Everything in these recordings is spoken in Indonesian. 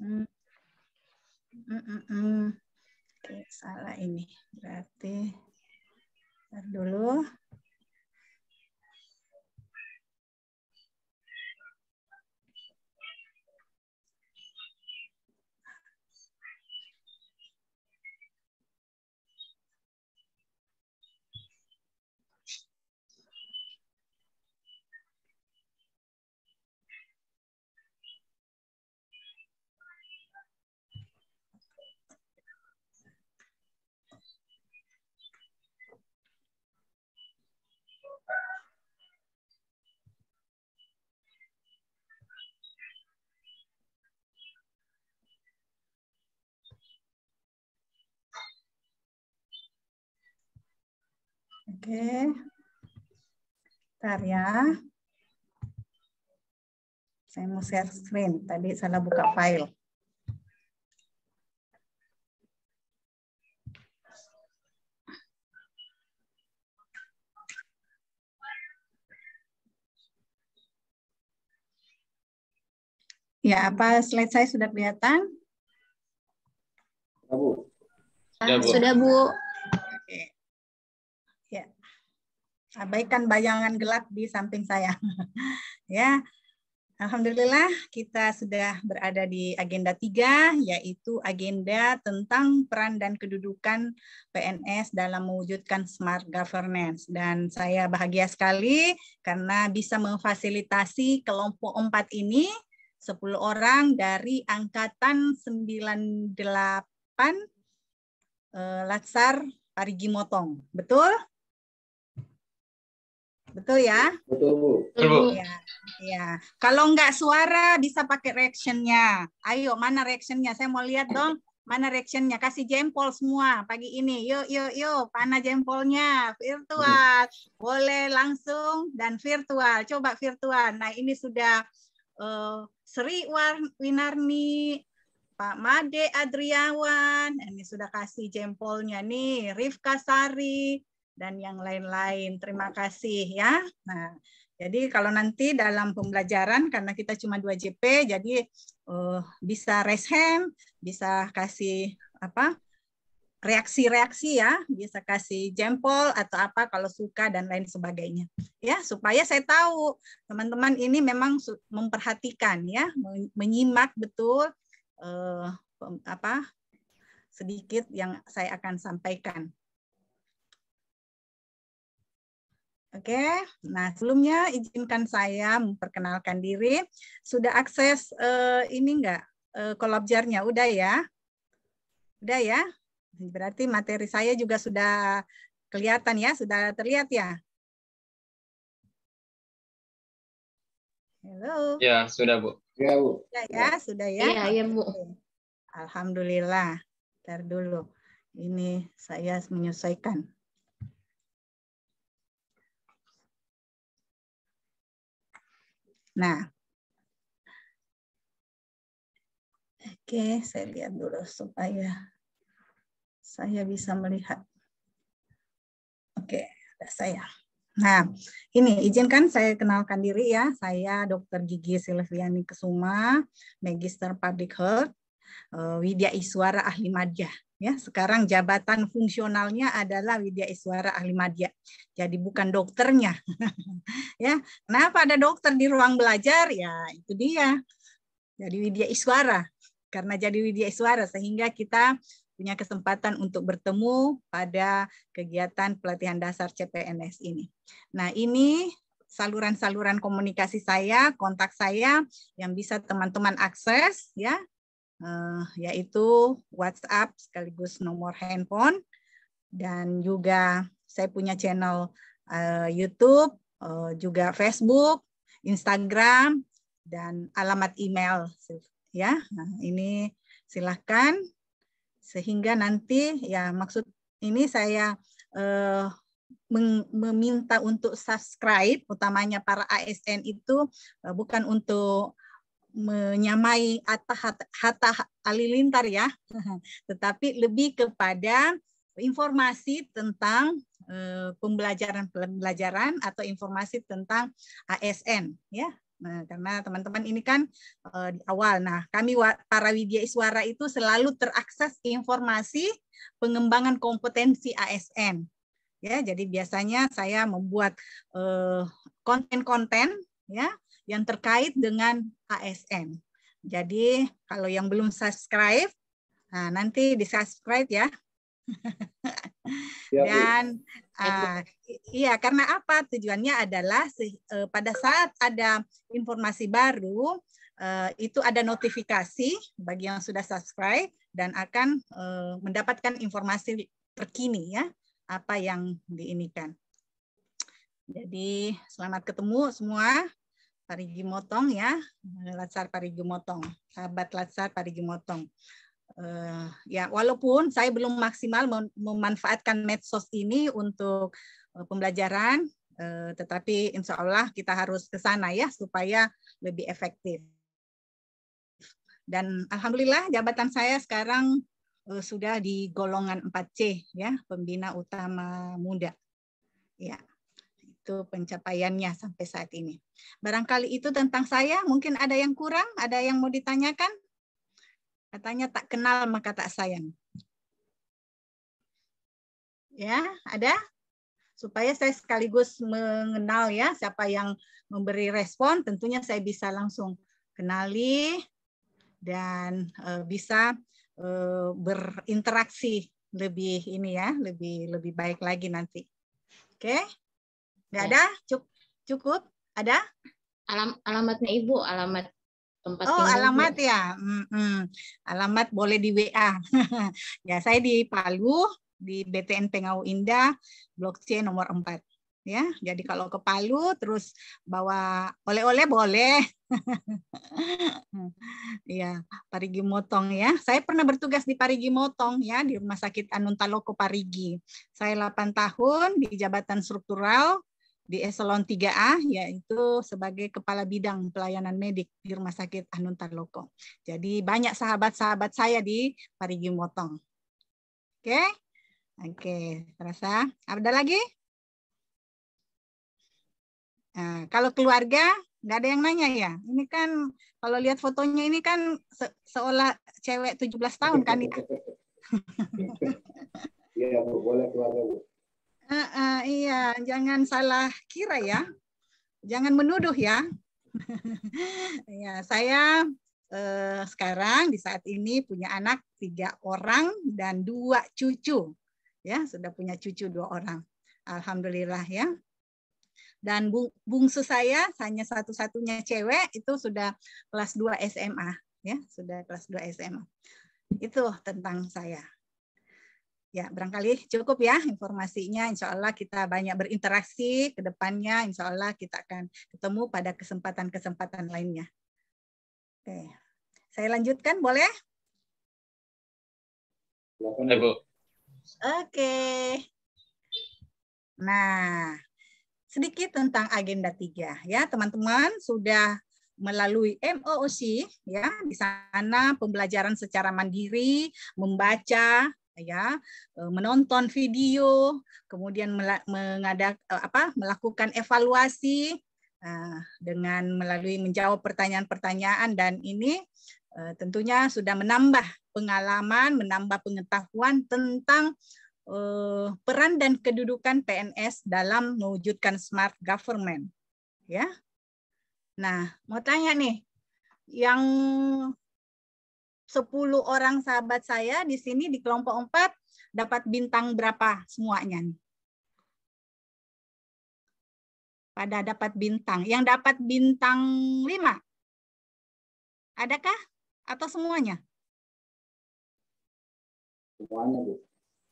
Oke, salah ini. Berarti ntar dulu. Oke, bentar ya. Saya mau share screen. Tadi salah buka file. Ya, apa slide saya sudah kelihatan? Bu. Sudah, Bu. Oke. Ya. Abaikan bayangan gelap di samping saya. Ya. Alhamdulillah kita sudah berada di agenda 3, yaitu agenda tentang peran dan kedudukan PNS dalam mewujudkan smart governance. Dan saya bahagia sekali karena bisa memfasilitasi kelompok 4 ini, 10 orang dari Angkatan 98 Latsar Parigi Motong. Betul? Betul ya? Betul, Bu. Betul, Bu. Ya, ya. Kalau enggak suara bisa pakai reaction-nya. Ayo, mana reaction-nya? Saya mau lihat dong. Mana reaction-nya? Kasih jempol semua pagi ini. Yuk, yuk, yuk. Mana jempolnya? Virtual. Boleh langsung dan virtual. Coba virtual. Nah, ini sudah Sri Winarni, Pak Made Adriawan. Ini sudah kasih jempolnya nih. Rifka Sari. Dan yang lain-lain. Terima kasih ya. Nah, jadi kalau nanti dalam pembelajaran, karena kita cuma 2 JP, jadi bisa raise hand, bisa kasih apa reaksi-reaksi ya, bisa kasih jempol atau apa kalau suka dan lain sebagainya. Ya, supaya saya tahu teman-teman ini memang memperhatikan ya, menyimak betul apa sedikit yang saya akan sampaikan. Oke, nah sebelumnya izinkan saya memperkenalkan diri. Sudah akses ini enggak Collabjar-nya? Udah ya? Udah ya? Berarti materi saya juga sudah kelihatan ya? Sudah terlihat ya? Halo? Ya, sudah, Bu. Ya, Bu. Sudah ya? Sudah ya? Iya, iya, Bu. Alhamdulillah. Ntar dulu. Ini saya menyesuaikan. Nah, oke, saya lihat dulu supaya saya bisa melihat. Oke, ada saya. Nah, ini izinkan saya kenalkan diri ya. Saya Dr. Gigi Silviani Kesuma, Magister Public Health, Widya Iswara Ahli Madya. Ya, sekarang jabatan fungsionalnya adalah Widya Iswara Ahli Madya. Jadi bukan dokternya. Ya, kenapa ada dokter di ruang belajar? Ya, itu dia. Jadi Widya Iswara. Karena jadi Widya Iswara sehingga kita punya kesempatan untuk bertemu pada kegiatan pelatihan dasar CPNS ini. Nah, ini saluran-saluran komunikasi saya, kontak saya yang bisa teman-teman akses ya. Yaitu WhatsApp sekaligus nomor handphone, dan juga saya punya channel YouTube, juga Facebook, Instagram, dan alamat email ya. Nah, ini silahkan, sehingga nanti ya maksud ini saya meminta untuk subscribe, utamanya para ASN itu bukan untuk menyamai Hatta Halilintar ya, tetapi lebih kepada informasi tentang pembelajaran atau informasi tentang ASN ya. Nah, karena teman-teman ini kan di awal. Nah, kami para Widya Iswara itu selalu terakses informasi pengembangan kompetensi ASN. Ya, jadi biasanya saya membuat konten-konten ya yang terkait dengan ASN. Jadi kalau yang belum subscribe, nah nanti di-subscribe ya. Dan iya, karena apa? Tujuannya adalah pada saat ada informasi baru, itu ada notifikasi bagi yang sudah subscribe dan akan mendapatkan informasi terkini ya, apa yang diinikan. Jadi selamat ketemu semua, Parigi Motong ya, Latsar Parigi Motong, sahabat Latsar Parigi Motong. Ya, walaupun saya belum maksimal memanfaatkan medsos ini untuk pembelajaran, tetapi insya Allah kita harus ke sana ya supaya lebih efektif. Dan alhamdulillah jabatan saya sekarang sudah di golongan 4C ya, pembina utama muda. Ya, itu pencapaiannya sampai saat ini. Barangkali itu tentang saya, mungkin ada yang kurang, ada yang mau ditanyakan? Katanya tak kenal maka tak sayang. Ya, ada? Supaya saya sekaligus mengenal ya siapa yang memberi respon, tentunya saya bisa langsung kenali dan bisa berinteraksi lebih ini ya, lebih baik lagi nanti. Oke? Nggak ada? Cukup? Ada? Alamatnya Ibu, alamat tempat Oh, tinggal. alamat ya. Alamat boleh di WA. Ya, saya di Palu, di BTN Pengau Indah, Blok C nomor 4. Ya, jadi kalau ke Palu terus bawa oleh-oleh boleh. Ya, Parigi Motong ya. Saya pernah bertugas di Parigi Motong ya, di Rumah Sakit Anuntaloko Parigi. Saya 8 tahun di jabatan struktural di eselon 3A, yaitu sebagai Kepala Bidang Pelayanan Medik di Rumah Sakit Anuntaloko. Jadi banyak sahabat-sahabat saya di Parigi Motong. Oke? Oke, terasa. Ada lagi? Nah, kalau keluarga, nggak ada yang nanya ya? Ini kan, kalau lihat fotonya ini kan seolah cewek 17 tahun kan? Iya, Bu. Boleh keluarga, Bu. Iya, jangan salah kira ya, jangan menuduh ya. Ya, saya sekarang di saat ini punya anak 3 orang dan 2 cucu, ya sudah punya cucu 2 orang, alhamdulillah ya. Dan bungsu saya hanya satu-satunya cewek itu sudah kelas 2 SMA, ya sudah kelas 2 SMA. Itu tentang saya. Ya, barangkali cukup ya informasinya. Insya Allah kita banyak berinteraksi ke depannya. Insya Allah kita akan ketemu pada kesempatan-kesempatan lainnya. Oke, saya lanjutkan boleh? Boleh, Bu. Oke. Nah, sedikit tentang agenda 3 ya, teman-teman sudah melalui MOOC ya, di sana pembelajaran secara mandiri, membaca ya, menonton video, kemudian melakukan evaluasi dengan melalui menjawab pertanyaan-pertanyaan, dan ini tentunya sudah menambah pengalaman, menambah pengetahuan tentang peran dan kedudukan PNS dalam mewujudkan smart government. Ya. Nah, mau tanya nih, yang 10 orang sahabat saya di sini di kelompok 4 dapat bintang berapa semuanya nih? Pada dapat bintang. Yang dapat bintang 5? Adakah? Atau semuanya? Semuanya, Bu.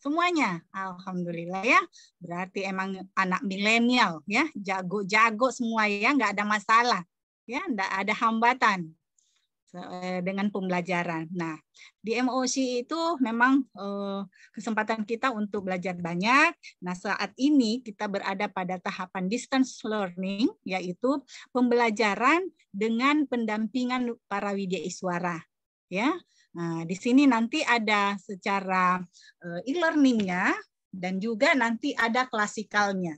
Semuanya, alhamdulillah ya. Berarti emang anak milenial ya, jago-jago semua ya, nggak ada masalah ya, nggak ada hambatan dengan pembelajaran. Nah, di MOOC itu memang kesempatan kita untuk belajar banyak. Nah, saat ini kita berada pada tahapan distance learning, yaitu pembelajaran dengan pendampingan para Widya Iswara. Ya, nah, di sini nanti ada secara e-learningnya dan juga nanti ada klasikalnya.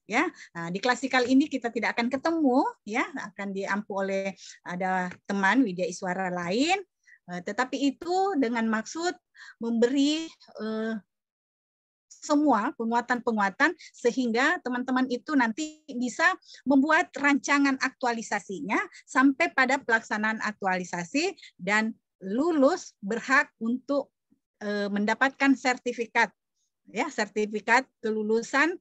Ya, nah, di klasikal ini kita tidak akan ketemu, ya, akan diampu oleh ada teman Widya Iswara lain, tetapi itu dengan maksud memberi semua penguatan-penguatan sehingga teman-teman itu nanti bisa membuat rancangan aktualisasinya sampai pada pelaksanaan aktualisasi dan lulus berhak untuk mendapatkan sertifikat, ya, sertifikat kelulusan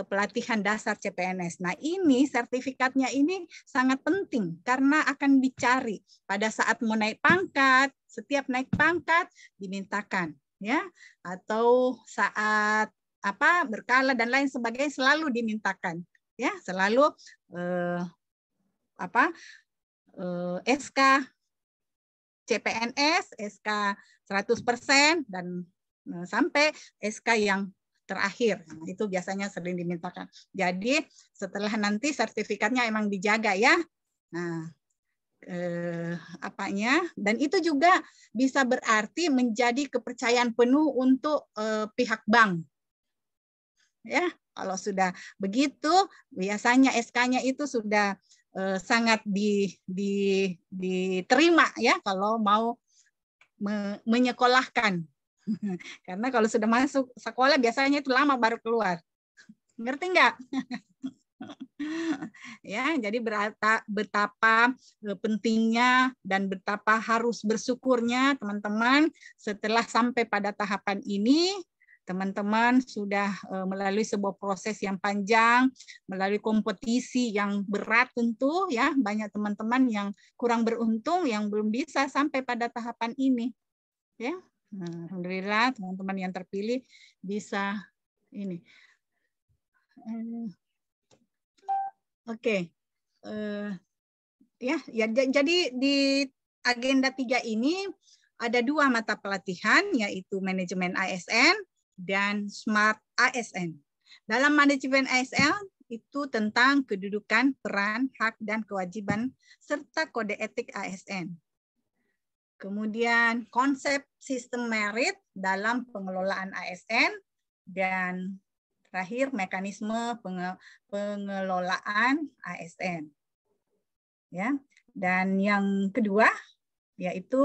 pelatihan dasar CPNS. Nah, ini sertifikatnya ini sangat penting karena akan dicari pada saat mau naik pangkat, setiap naik pangkat dimintakan, ya, atau saat berkala dan lain sebagainya selalu dimintakan, ya, selalu SK CPNS, SK 100% dan sampai SK yang terakhir. Nah, itu biasanya sering dimintakan. Jadi setelah nanti sertifikatnya emang dijaga, ya. Nah, dan itu juga bisa berarti menjadi kepercayaan penuh untuk pihak bank. Ya, kalau sudah begitu biasanya SK-nya itu sudah sangat diterima, ya, kalau mau menyekolahkan. Karena kalau sudah masuk sekolah biasanya itu lama baru keluar. Ngerti nggak? Ya, jadi betapa pentingnya dan betapa harus bersyukurnya teman-teman setelah sampai pada tahapan ini, teman-teman sudah melalui sebuah proses yang panjang, melalui kompetisi yang berat tentu, ya, banyak teman-teman yang kurang beruntung yang belum bisa sampai pada tahapan ini, ya. Nah, alhamdulillah teman-teman yang terpilih bisa ini. Oke. Ya, jadi di agenda 3 ini ada 2 mata pelatihan, yaitu manajemen ASN dan Smart ASN. Dalam manajemen ASN itu tentang kedudukan, peran, hak, dan kewajiban, serta kode etik ASN. Kemudian konsep sistem merit dalam pengelolaan ASN, dan terakhir mekanisme pengelolaan ASN. Ya, dan yang kedua yaitu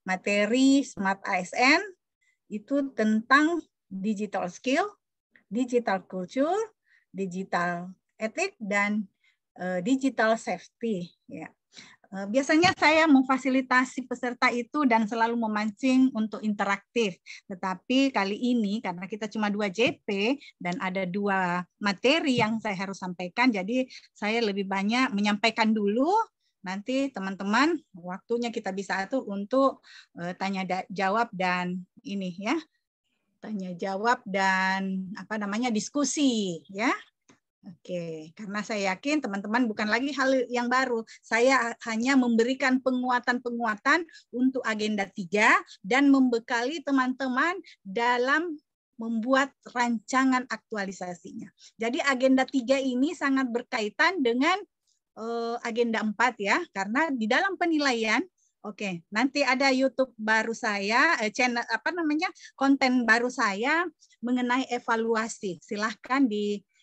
materi Smart ASN itu tentang digital skill, digital culture, digital ethic, dan digital safety. Ya. Biasanya saya memfasilitasi peserta itu dan selalu memancing untuk interaktif. Tetapi kali ini karena kita cuma 2 JP dan ada 2 materi yang saya harus sampaikan, jadi saya lebih banyak menyampaikan dulu. Nanti teman-teman waktunya kita bisa atur untuk tanya jawab dan ini, ya. Tanya jawab dan diskusi, ya. Oke, karena saya yakin teman-teman bukan lagi hal yang baru. Saya hanya memberikan penguatan-penguatan untuk agenda 3 dan membekali teman-teman dalam membuat rancangan aktualisasinya. Jadi agenda 3 ini sangat berkaitan dengan agenda 4, ya, karena di dalam penilaian, oke, nanti ada YouTube baru saya, channel konten baru saya mengenai evaluasi. Silahkan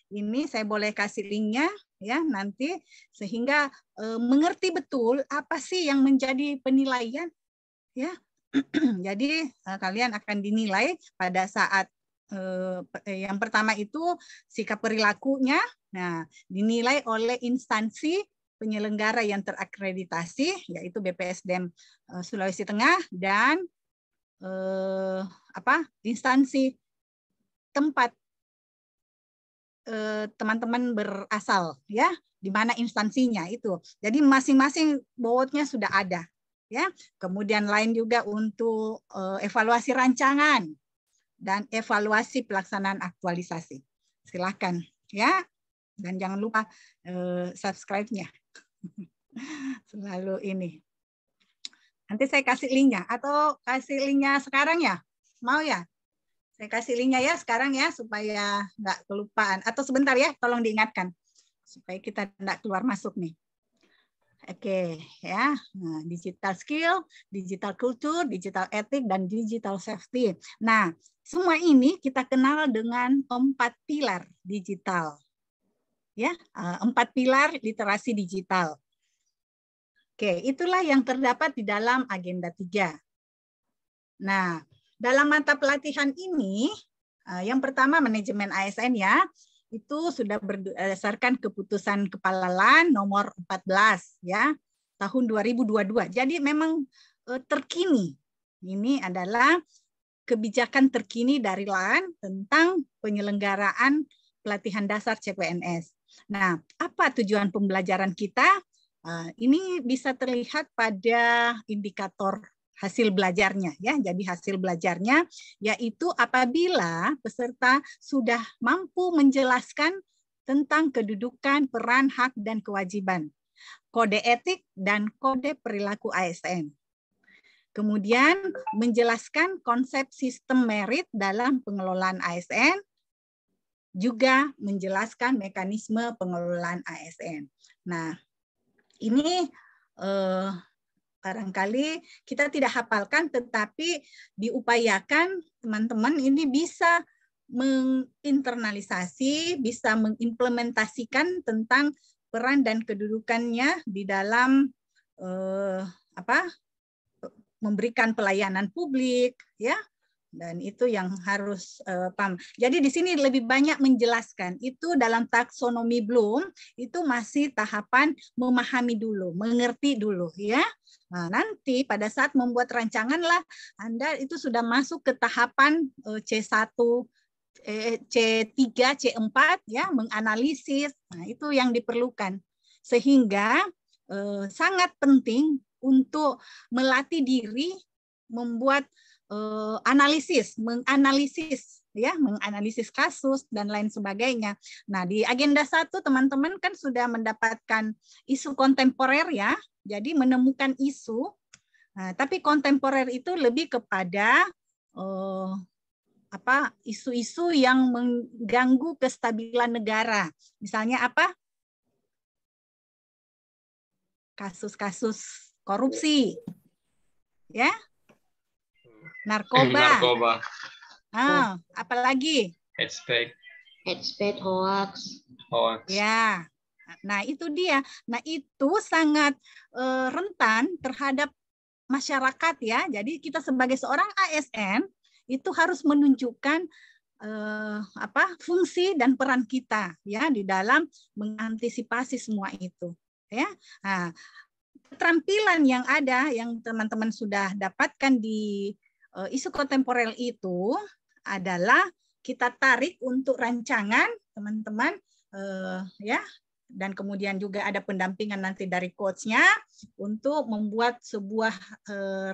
ini saya boleh kasih linknya, ya, nanti sehingga mengerti betul apa sih yang menjadi penilaian, ya. Jadi kalian akan dinilai pada saat yang pertama itu sikap perilakunya, nah, dinilai oleh instansi penyelenggara yang terakreditasi, yaitu BPSDM Sulawesi Tengah dan instansi tempat teman-teman berasal, ya, di mana instansinya itu. Jadi masing-masing bobotnya sudah ada, ya. Kemudian lain juga untuk evaluasi rancangan dan evaluasi pelaksanaan aktualisasi. Silahkan, ya. Dan jangan lupa subscribe-nya. Selalu ini. Nanti saya kasih linknya atau kasih linknya sekarang, ya. Mau, ya? Saya kasih linknya, ya, sekarang, ya, supaya nggak kelupaan. Atau sebentar, ya, tolong diingatkan. Supaya kita nggak keluar masuk nih. Oke, ya. Nah, digital skill, digital culture, digital ethic, dan digital safety. Nah, semua ini kita kenal dengan 4 pilar digital. Ya, 4 pilar literasi digital. Oke, itulah yang terdapat di dalam agenda 3. Nah, dalam mata pelatihan ini, yang pertama manajemen ASN ya, itu sudah berdasarkan keputusan Kepala LAN nomor 14 ya, tahun 2022. Jadi memang terkini. Ini adalah kebijakan terkini dari LAN tentang penyelenggaraan pelatihan dasar CPNS. Nah, apa tujuan pembelajaran kita? Ini bisa terlihat pada indikator hasil belajarnya ya. Jadi hasil belajarnya yaitu apabila peserta sudah mampu menjelaskan tentang kedudukan, peran, hak dan kewajiban, kode etik dan kode perilaku ASN. Kemudian menjelaskan konsep sistem merit dalam pengelolaan ASN, juga menjelaskan mekanisme pengelolaan ASN. Nah, ini barangkali kita tidak hafalkan, tetapi diupayakan teman-teman ini bisa menginternalisasi, bisa mengimplementasikan tentang peran dan kedudukannya di dalam memberikan pelayanan publik, ya. Dan itu yang harus paham. Jadi di sini lebih banyak menjelaskan. Itu dalam taksonomi Bloom itu masih tahapan memahami dulu, mengerti dulu ya. Nah, nanti pada saat membuat rancangan lah Anda itu sudah masuk ke tahapan C1, C3, C4 ya, menganalisis. Nah, itu yang diperlukan. Sehingga sangat penting untuk melatih diri membuat menganalisis kasus dan lain sebagainya. Nah, di agenda 1 teman-teman kan sudah mendapatkan isu kontemporer ya. Jadi menemukan isu. Nah, tapi kontemporer itu lebih kepada isu-isu yang mengganggu kestabilan negara. Misalnya apa? Kasus-kasus korupsi. Ya. Narkoba. Apalagi? Hate speech, hoax. Ya. Nah, itu dia. Nah, itu sangat rentan terhadap masyarakat ya. Jadi kita sebagai seorang ASN itu harus menunjukkan fungsi dan peran kita ya di dalam mengantisipasi semua itu ya. Nah, keterampilan yang ada yang teman-teman sudah dapatkan di isu kontemporer itu adalah kita tarik untuk rancangan teman-teman ya, dan kemudian juga ada pendampingan nanti dari coachnya untuk membuat sebuah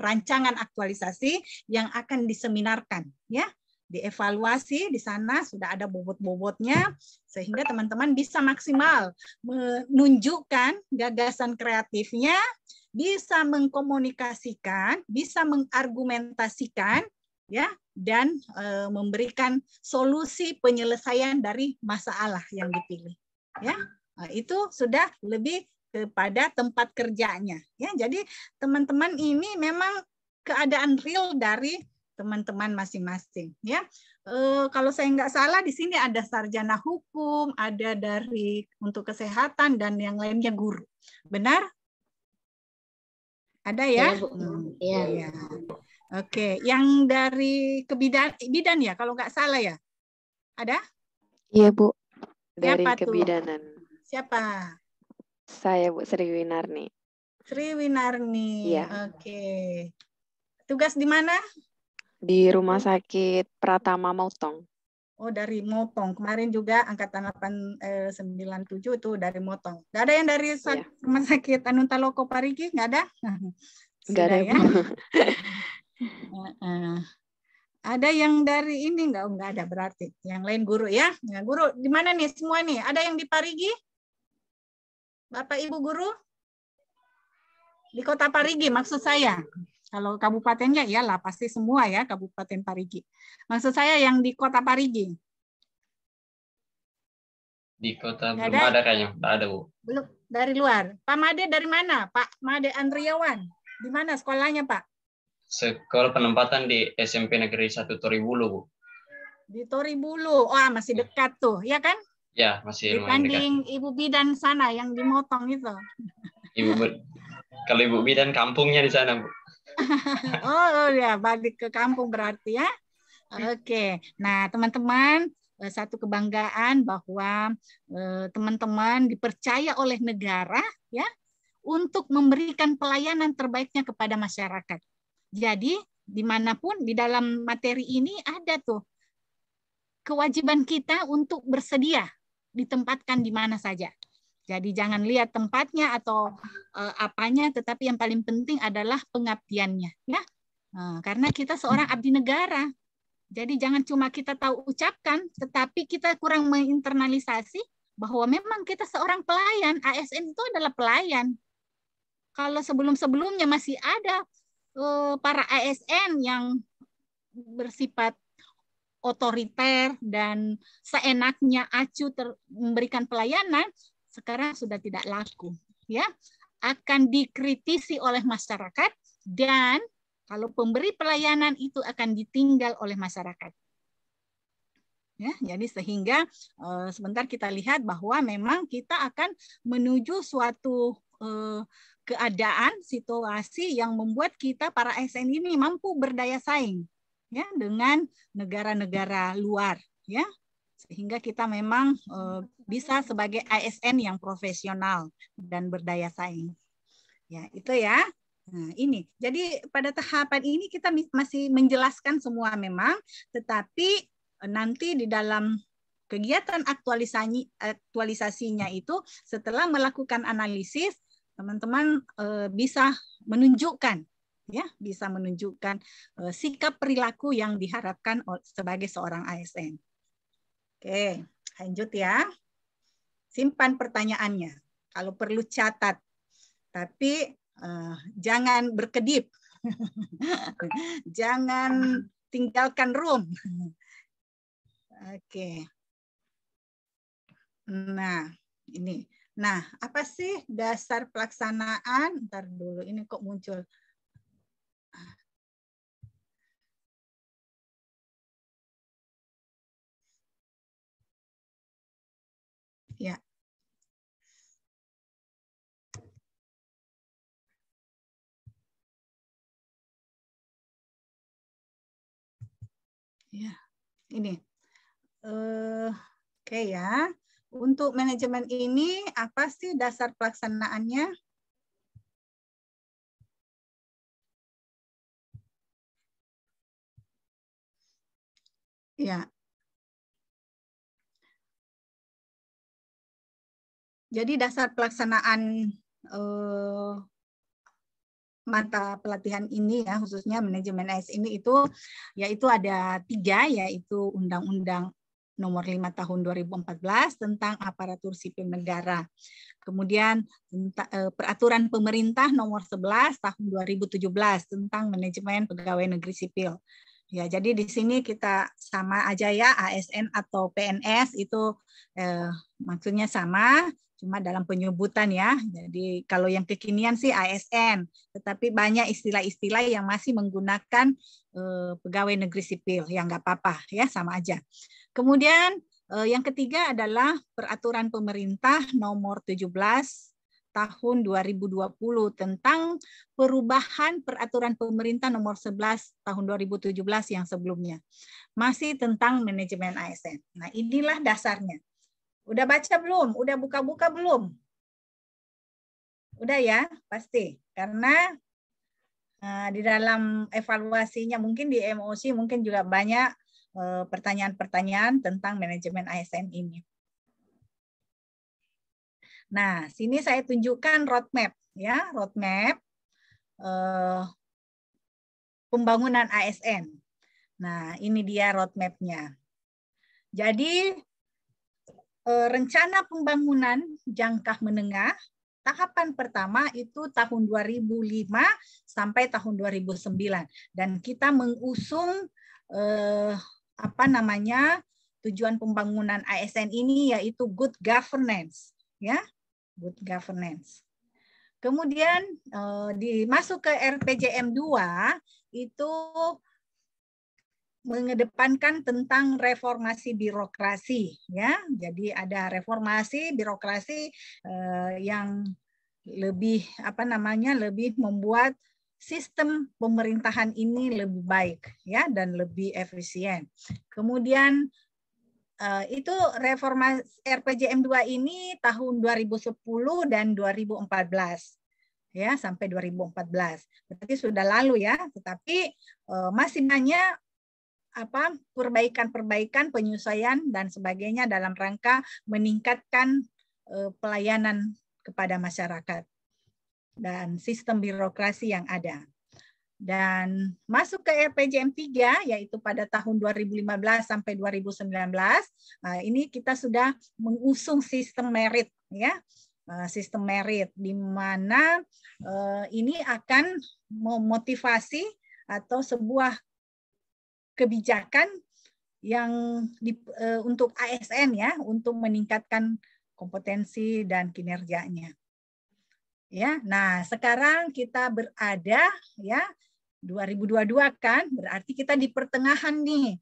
rancangan aktualisasi yang akan diseminarkan ya, dievaluasi di sana sudah ada bobot-bobotnya sehingga teman-teman bisa maksimal menunjukkan gagasan kreatifnya, bisa mengkomunikasikan, bisa mengargumentasikan ya, dan memberikan solusi penyelesaian dari masalah yang dipilih ya. Nah, itu sudah lebih kepada tempat kerjanya ya. Jadi teman-teman ini memang keadaan real dari teman-teman masing-masing ya. Kalau saya nggak salah di sini ada sarjana hukum, ada dari untuk kesehatan dan yang lainnya guru. Benar? Ada ya? Iya. Ya. Oke, yang dari bidan ya kalau nggak salah ya? Ada? Iya, Bu. Dari Siapa kebidanan. Tuh? Siapa? Saya, Bu, Sri Winarni. Sri Winarni. Iya. Oke. Tugas di mana? Di Rumah Sakit Pratama Mautong. Oh, dari Motong. Kemarin juga angkatan 897 itu dari Motong. Nggak ada yang dari Rumah Sakit Anuntaloko Parigi? Nggak ada? Nggak ada, ya? Bu. Ada yang dari ini? Nggak ada berarti. Yang lain guru ya? Ya, guru di mana nih semua nih? Ada yang di Parigi? Bapak Ibu guru? Di Kota Parigi maksud saya. Kalau kabupatennya iyalah pasti semua ya Kabupaten Parigi. Maksud saya yang di Kota Parigi. Di kota belum ada kayaknya, tidak ada, Bu. Belum, dari luar. Pak Made dari mana? Pak Made Andriawan. Di mana sekolahnya, Pak? Sekolah penempatan di SMP Negeri 1 Toribulu, Bu. Di Toribulu. Oh, masih dekat tuh, ya kan? Ya, masih lumayan dekat. Dibanding Ibu Bidan sana yang dimotong itu. Kalau Ibu Bidan kampungnya di sana, Bu. Oh ya, balik ke kampung berarti ya. Oke. Nah, teman-teman, satu kebanggaan bahwa teman-teman dipercaya oleh negara ya untuk memberikan pelayanan terbaiknya kepada masyarakat. Jadi, dimanapun di dalam materi ini ada tuh kewajiban kita untuk bersedia ditempatkan di mana saja. Jadi jangan lihat tempatnya atau apanya, tetapi yang paling penting adalah pengabdiannya, ya. Karena kita seorang abdi negara. Jadi jangan cuma kita tahu ucapkan, tetapi kita kurang menginternalisasi bahwa memang kita seorang pelayan. ASN itu adalah pelayan. Kalau sebelum-sebelumnya masih ada para ASN yang bersifat otoriter dan seenaknya acuh memberikan pelayanan, sekarang sudah tidak laku, ya. Akan dikritisi oleh masyarakat dan kalau pemberi pelayanan itu akan ditinggal oleh masyarakat. Ya, jadi sehingga sebentar kita lihat bahwa memang kita akan menuju suatu keadaan, situasi yang membuat kita para ASN ini mampu berdaya saing ya dengan negara-negara luar, ya, sehingga kita memang bisa sebagai ASN yang profesional dan berdaya saing. Ya, itu ya. Nah, ini. Jadi pada tahapan ini kita masih menjelaskan semua memang, tetapi nanti di dalam kegiatan aktualisasinya itu setelah melakukan analisis, teman-teman bisa menunjukkan ya, bisa menunjukkan sikap perilaku yang diharapkan sebagai seorang ASN. Oke, lanjut ya. Simpan pertanyaannya. Kalau perlu catat. Tapi jangan berkedip. Jangan tinggalkan room. Oke. Nah, ini. Nah, apa sih dasar pelaksanaan? Ntar dulu, ini kok muncul. Ya. Ya, ini. Oke ya. Untuk manajemen ini apa sih dasar pelaksanaannya? Ya. Jadi dasar pelaksanaan mata pelatihan ini ya, khususnya manajemen ASN ini itu yaitu ada 3, yaitu Undang-Undang Nomor 5 Tahun 2014 tentang aparatur sipil negara. Kemudian Peraturan Pemerintah Nomor 11 Tahun 2017 tentang manajemen pegawai negeri sipil. Ya, jadi di sini kita sama aja ya, ASN atau PNS itu maksudnya sama, cuma dalam penyebutan ya. Jadi kalau yang kekinian sih ASN, tetapi banyak istilah-istilah yang masih menggunakan pegawai negeri sipil, ya nggak apa-apa ya, sama aja. Kemudian yang ketiga adalah Peraturan Pemerintah Nomor 17 Tahun 2020 tentang perubahan Peraturan Pemerintah Nomor 11 Tahun 2017 yang sebelumnya. Masih tentang manajemen ASN. Nah, inilah dasarnya. Udah baca belum? Udah buka-buka belum? Udah ya, pasti. Karena di dalam evaluasinya mungkin di MOC mungkin juga banyak pertanyaan-pertanyaan tentang manajemen ASN ini. Nah, sini saya tunjukkan roadmap ya, roadmap pembangunan ASN. Nah, ini dia roadmap-nya. Jadi rencana pembangunan jangka menengah tahapan pertama itu tahun 2005 sampai tahun 2009 dan kita mengusung tujuan pembangunan ASN ini yaitu good governance ya, good governance. Kemudian dimasuk ke RPJM 2 itu mengedepankan tentang reformasi birokrasi, ya. Jadi ada reformasi birokrasi yang lebih lebih membuat sistem pemerintahan ini lebih baik, ya, dan lebih efisien. Kemudian itu reformasi RPJM 2 ini tahun 2010 dan 2014. Ya, sampai 2014. Berarti sudah lalu ya, tetapi masih banyak perbaikan-perbaikan, penyesuaian dan sebagainya dalam rangka meningkatkan pelayanan kepada masyarakat dan sistem birokrasi yang ada. Dan masuk ke RPJM 3 yaitu pada tahun 2015 sampai 2019, ini kita sudah mengusung sistem merit, ya. Sistem merit di mana ini akan memotivasi atau sebuah kebijakan yang untuk ASN, ya, untuk meningkatkan kompetensi dan kinerjanya. Ya, nah sekarang kita berada, ya, 2022 kan, berarti kita di pertengahan nih.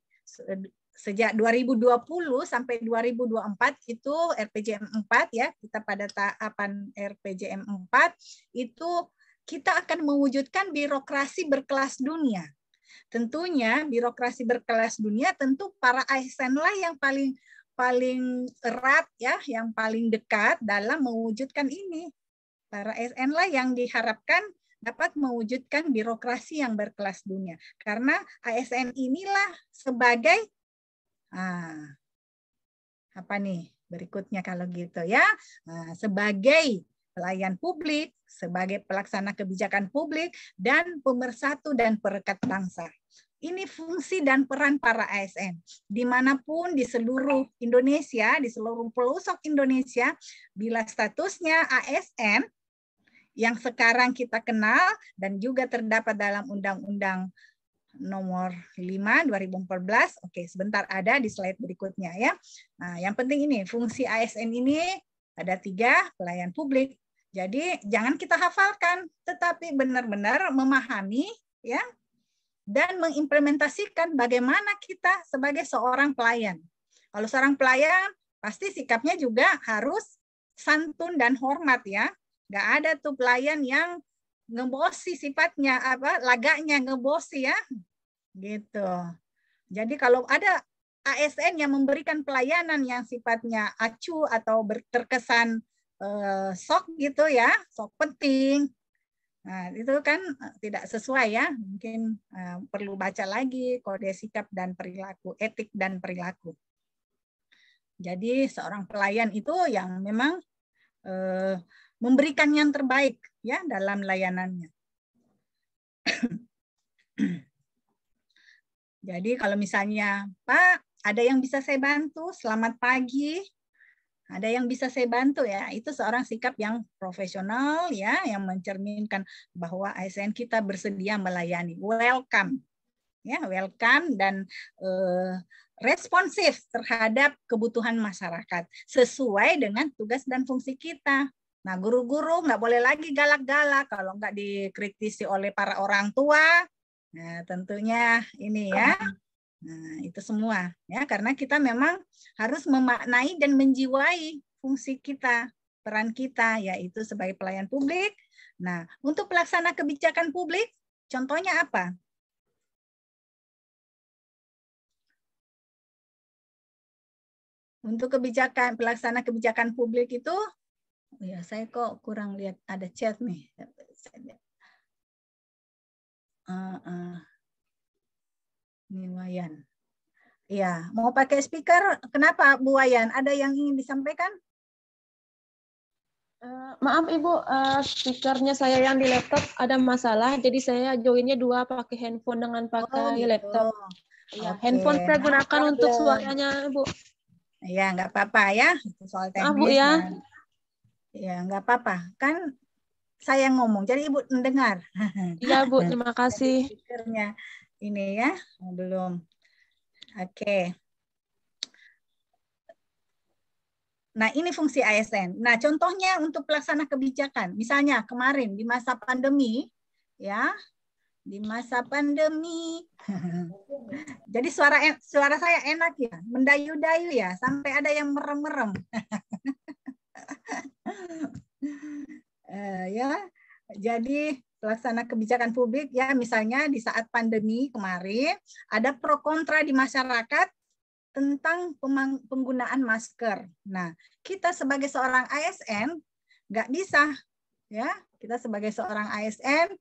Sejak 2020 sampai 2024 itu RPJM 4, ya, kita pada tahapan RPJM 4 itu kita akan mewujudkan birokrasi berkelas dunia. Tentunya birokrasi berkelas dunia tentu para ASN lah yang paling erat, ya, yang paling dekat dalam mewujudkan ini. Para ASN lah yang diharapkan dapat mewujudkan birokrasi yang berkelas dunia. Karena ASN inilah sebagai apa nih berikutnya kalau gitu, ya, sebagai pelayan publik, sebagai pelaksana kebijakan publik, dan pemersatu dan perekat bangsa. Ini fungsi dan peran para ASN. Dimanapun di seluruh Indonesia, di seluruh pelosok Indonesia, bila statusnya ASN, yang sekarang kita kenal dan juga terdapat dalam Undang-Undang Nomor 5 2014. Oke, sebentar ada di slide berikutnya, ya. Nah, yang penting ini fungsi ASN ini ada 3, pelayan publik. Jadi jangan kita hafalkan, tetapi benar-benar memahami, ya, dan mengimplementasikan bagaimana kita sebagai seorang pelayan. Kalau seorang pelayan pasti sikapnya juga harus santun dan hormat, ya. Nggak ada tuh pelayan yang ngebosi sifatnya, lagaknya ngebosi, ya, gitu. Jadi kalau ada ASN yang memberikan pelayanan yang sifatnya acuh atau terkesan sok gitu, ya, sok penting, nah itu kan tidak sesuai, ya. Mungkin perlu baca lagi kode sikap dan perilaku, etik dan perilaku. Jadi seorang pelayan itu yang memang memberikan yang terbaik, ya, dalam layanannya. Jadi kalau misalnya, Pak, ada yang bisa saya bantu? Selamat pagi. Ada yang bisa saya bantu, ya. Itu seorang sikap yang profesional, ya, yang mencerminkan bahwa ASN kita bersedia melayani. Welcome. Ya, welcome dan responsif terhadap kebutuhan masyarakat sesuai dengan tugas dan fungsi kita. Nah, guru-guru nggak boleh lagi galak-galak kalau nggak dikritisi oleh para orang tua. Nah, tentunya ini, ya. Nah, itu semua, ya, karena kita memang harus memaknai dan menjiwai fungsi kita, peran kita, yaitu sebagai pelayan publik. Nah, untuk pelaksana kebijakan publik, contohnya apa? Untuk pelaksana kebijakan publik itu, ya, saya kok kurang lihat ada chat nih. Ini Wayan. Ya, mau pakai speaker. Kenapa Bu Wayan? Ada yang ingin disampaikan? Maaf Ibu, speakernya saya yang di laptop ada masalah, jadi saya joinnya 2 pakai handphone dengan pakai gitu. laptop. Ya, Oke. handphone saya gunakan untuk suaranya, Bu. Ya, nggak apa-apa, ya. Itu soal teknis. Bu, ya. Ya, nggak apa-apa. Kan saya ngomong, jadi Ibu mendengar. Iya, Bu. Terima kasih. Speakernya ini, ya, belum. Oke. Nah, ini fungsi ASN. Nah, contohnya untuk pelaksana kebijakan. Misalnya kemarin di masa pandemi, ya, di masa pandemi. Jadi suara saya enak ya, mendayu-dayu ya, sampai ada yang merem-merem. Ya, jadi pelaksana kebijakan publik ya, misalnya di saat pandemi kemarin ada pro kontra di masyarakat tentang penggunaan masker. Nah, kita sebagai seorang ASN nggak bisa, ya, kita sebagai seorang ASN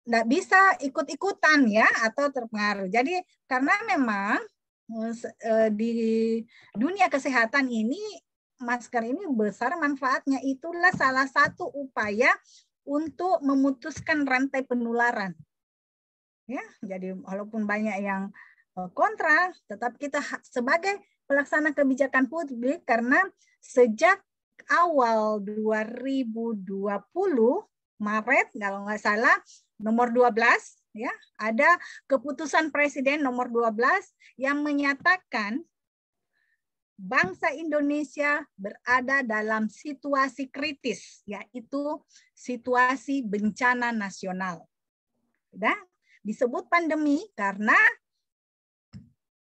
nggak bisa ikut-ikutan ya atau terpengaruh. Jadi karena memang di dunia kesehatan ini masker ini besar manfaatnya, itulah salah satu upaya untuk memutuskan rantai penularan. Ya, jadi walaupun banyak yang kontra, tetap kita sebagai pelaksana kebijakan publik, karena sejak awal 2020 Maret kalau nggak salah nomor 12 ya, ada keputusan Presiden nomor 12 yang menyatakan bangsa Indonesia berada dalam situasi kritis, yaitu situasi bencana nasional. Udah disebut pandemi karena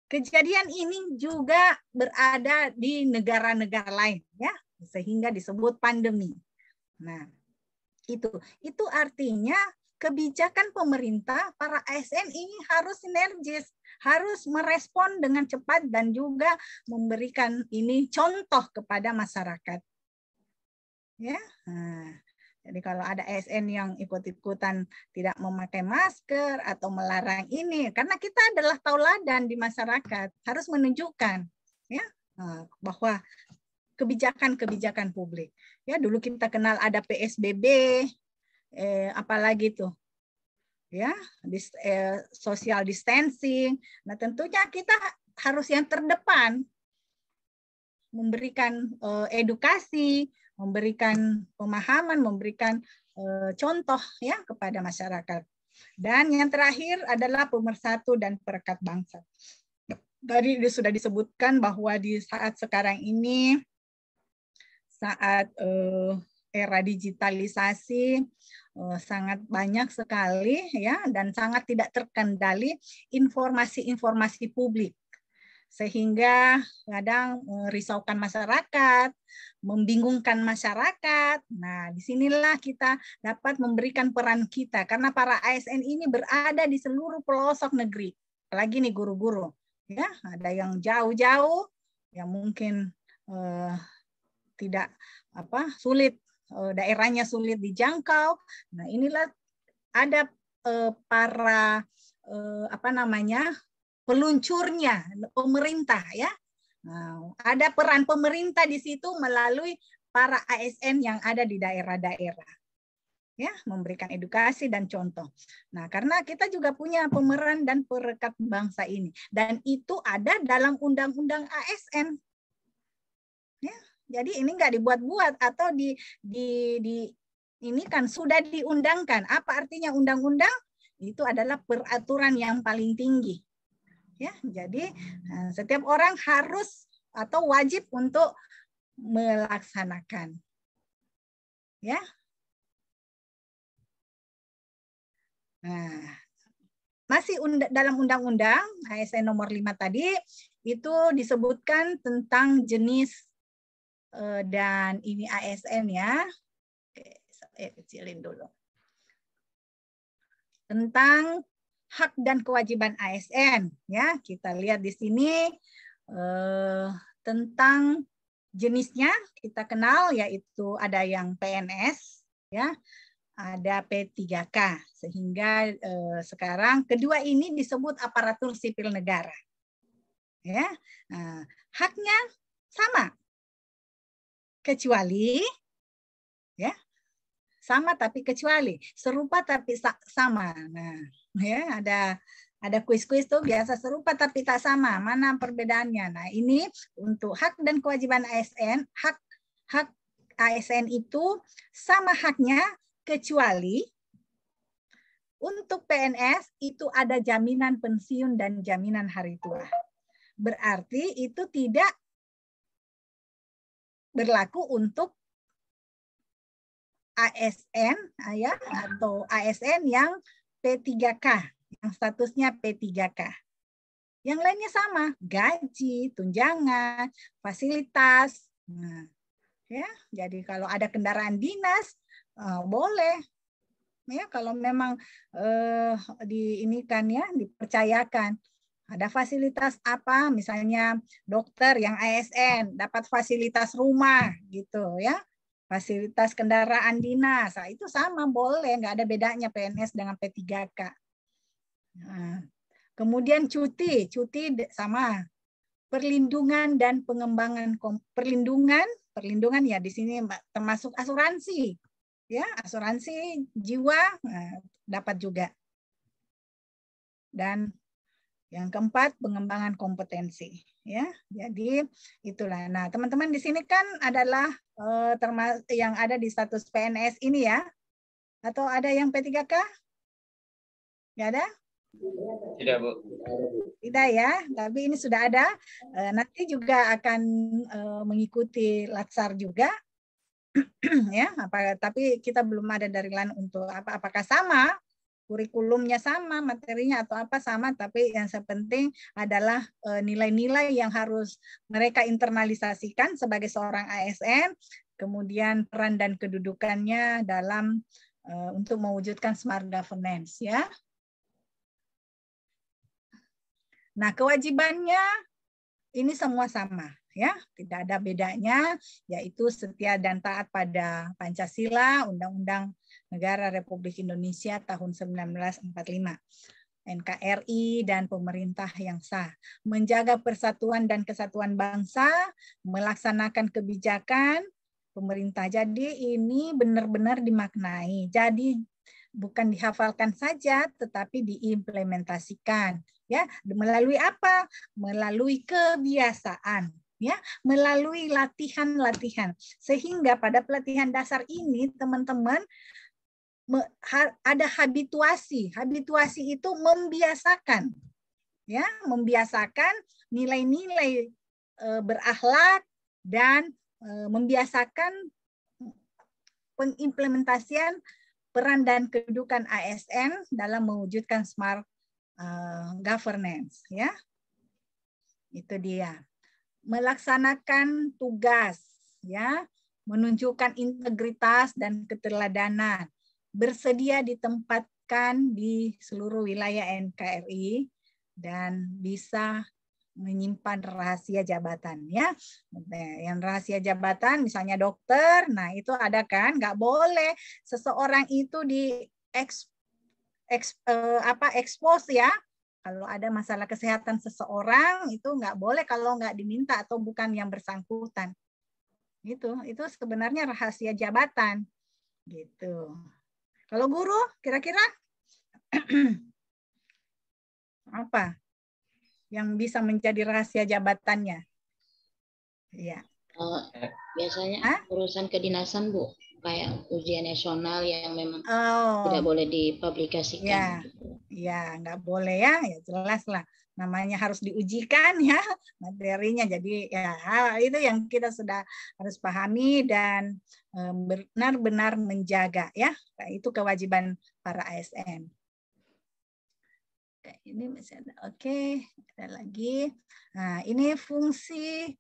kejadian ini juga berada di negara-negara lain, ya, sehingga disebut pandemi. Nah, itu artinya kebijakan pemerintah, para ASN ini harus sinergis, harus merespon dengan cepat dan juga memberikan ini contoh kepada masyarakat. Ya. Nah, jadi kalau ada ASN yang ikut-ikutan tidak memakai masker atau melarang ini, karena kita adalah tauladan di masyarakat, harus menunjukkan ya bahwa kebijakan-kebijakan publik. Ya, dulu kita kenal ada PSBB, apalagi tuh, ya, social distancing. Nah, tentunya kita harus yang terdepan, memberikan edukasi, memberikan pemahaman, memberikan contoh ya kepada masyarakat. Dan yang terakhir adalah pemersatu dan perekat bangsa. Tadi sudah disebutkan bahwa di saat sekarang ini, saat era digitalisasi, sangat banyak sekali ya, dan sangat tidak terkendali informasi-informasi publik, sehingga kadang merisaukan masyarakat, membingungkan masyarakat. Nah, disinilah kita dapat memberikan peran kita, karena para ASN ini berada di seluruh pelosok negeri, apalagi nih guru-guru, ya, ada yang jauh-jauh, yang mungkin tidak sulit, daerahnya sulit dijangkau. Nah, inilah ada para peluncurnya pemerintah ya. Nah, ada peran pemerintah di situ melalui para ASN yang ada di daerah-daerah. Ya, memberikan edukasi dan contoh. Nah, karena kita juga punya pemeran dan perekat bangsa ini, dan itu ada dalam undang-undang ASN. Ya, jadi ini nggak dibuat-buat atau ini kan sudah diundangkan. Apa artinya undang-undang? Itu adalah peraturan yang paling tinggi. Ya, jadi setiap orang harus atau wajib untuk melaksanakan. Ya. Nah, masih dalam undang-undang ASN nomor 5 tadi itu disebutkan tentang jenis dan ini ASN ya. Oke, saya kecilin dulu. Tentang hak dan kewajiban ASN ya, kita lihat di sini tentang jenisnya kita kenal, yaitu ada yang PNS ya, ada P3K, sehingga sekarang kedua ini disebut aparatur sipil negara ya. Nah, haknya sama kecuali ya, sama tapi kecuali, serupa tapi sama. Nah, ya, ada kuis-kuis tuh biasa serupa tapi tak sama. Mana perbedaannya? Nah, ini untuk hak dan kewajiban ASN, hak ASN itu sama haknya kecuali untuk PNS itu ada jaminan pensiun dan jaminan hari tua. Berarti itu tidak berlaku untuk ASN ya, atau ASN yang P3K, yang statusnya P3K. Yang lainnya sama, gaji, tunjangan, fasilitas. Nah, ya, jadi kalau ada kendaraan dinas boleh. Ya, kalau memang dipercayakan ada fasilitas apa, misalnya dokter yang ASN dapat fasilitas rumah gitu ya, fasilitas kendaraan dinas, nah, itu sama boleh, nggak ada bedanya PNS dengan P3K. Nah, kemudian cuti sama, perlindungan dan pengembangan, perlindungan ya di sini termasuk asuransi. Ya, asuransi jiwa dapat juga. Dan yang keempat, pengembangan kompetensi. Ya, jadi itulah. Nah, teman-teman di sini kan adalah termasuk yang ada di status PNS ini ya, atau ada yang P3K? Nggak ada? Tidak, Bu. Tidak ya, tapi ini sudah ada. Nanti juga akan mengikuti latsar juga. Ya, tapi kita belum ada dari LAN untuk apakah sama kurikulumnya, sama materinya atau apa sama, tapi yang penting adalah nilai-nilai yang harus mereka internalisasikan sebagai seorang ASN, kemudian peran dan kedudukannya dalam untuk mewujudkan smart governance ya. Nah, kewajibannya ini semua sama ya, tidak ada bedanya, yaitu setia dan taat pada Pancasila, Undang-Undang Negara Republik Indonesia tahun 1945, NKRI dan pemerintah yang sah, menjaga persatuan dan kesatuan bangsa, melaksanakan kebijakan pemerintah. Jadi ini benar-benar dimaknai. Jadi bukan dihafalkan saja, tetapi diimplementasikan. Ya, melalui apa? Melalui kebiasaan. Ya, melalui latihan-latihan, sehingga pada pelatihan dasar ini teman-teman ada habituasi. Habituasi itu membiasakan, ya, membiasakan nilai-nilai berakhlak dan membiasakan pengimplementasian peran dan kedudukan ASN dalam mewujudkan smart governance, ya. Itu dia. Melaksanakan tugas, ya, menunjukkan integritas dan keteladanan, bersedia ditempatkan di seluruh wilayah NKRI dan bisa menyimpan rahasia jabatan, ya. Yang rahasia jabatan misalnya dokter, nah itu ada kan, nggak boleh seseorang itu expose ya. Kalau ada masalah kesehatan seseorang itu nggak boleh kalau nggak diminta atau bukan yang bersangkutan. Itu sebenarnya rahasia jabatan. Gitu. Kalau guru kira-kira apa yang bisa menjadi rahasia jabatannya? Ya. Biasanya urusan kedinasan, Bu, kayak ujian nasional yang memang tidak boleh dipublikasikan. Ya, nggak boleh ya jelas lah. Namanya harus diujikan ya materinya. Jadi ya itu yang kita sudah harus pahami dan benar-benar menjaga ya. Itu kewajiban para ASN. Oke, ini masih ada. Oke, ada lagi. Nah, ini fungsi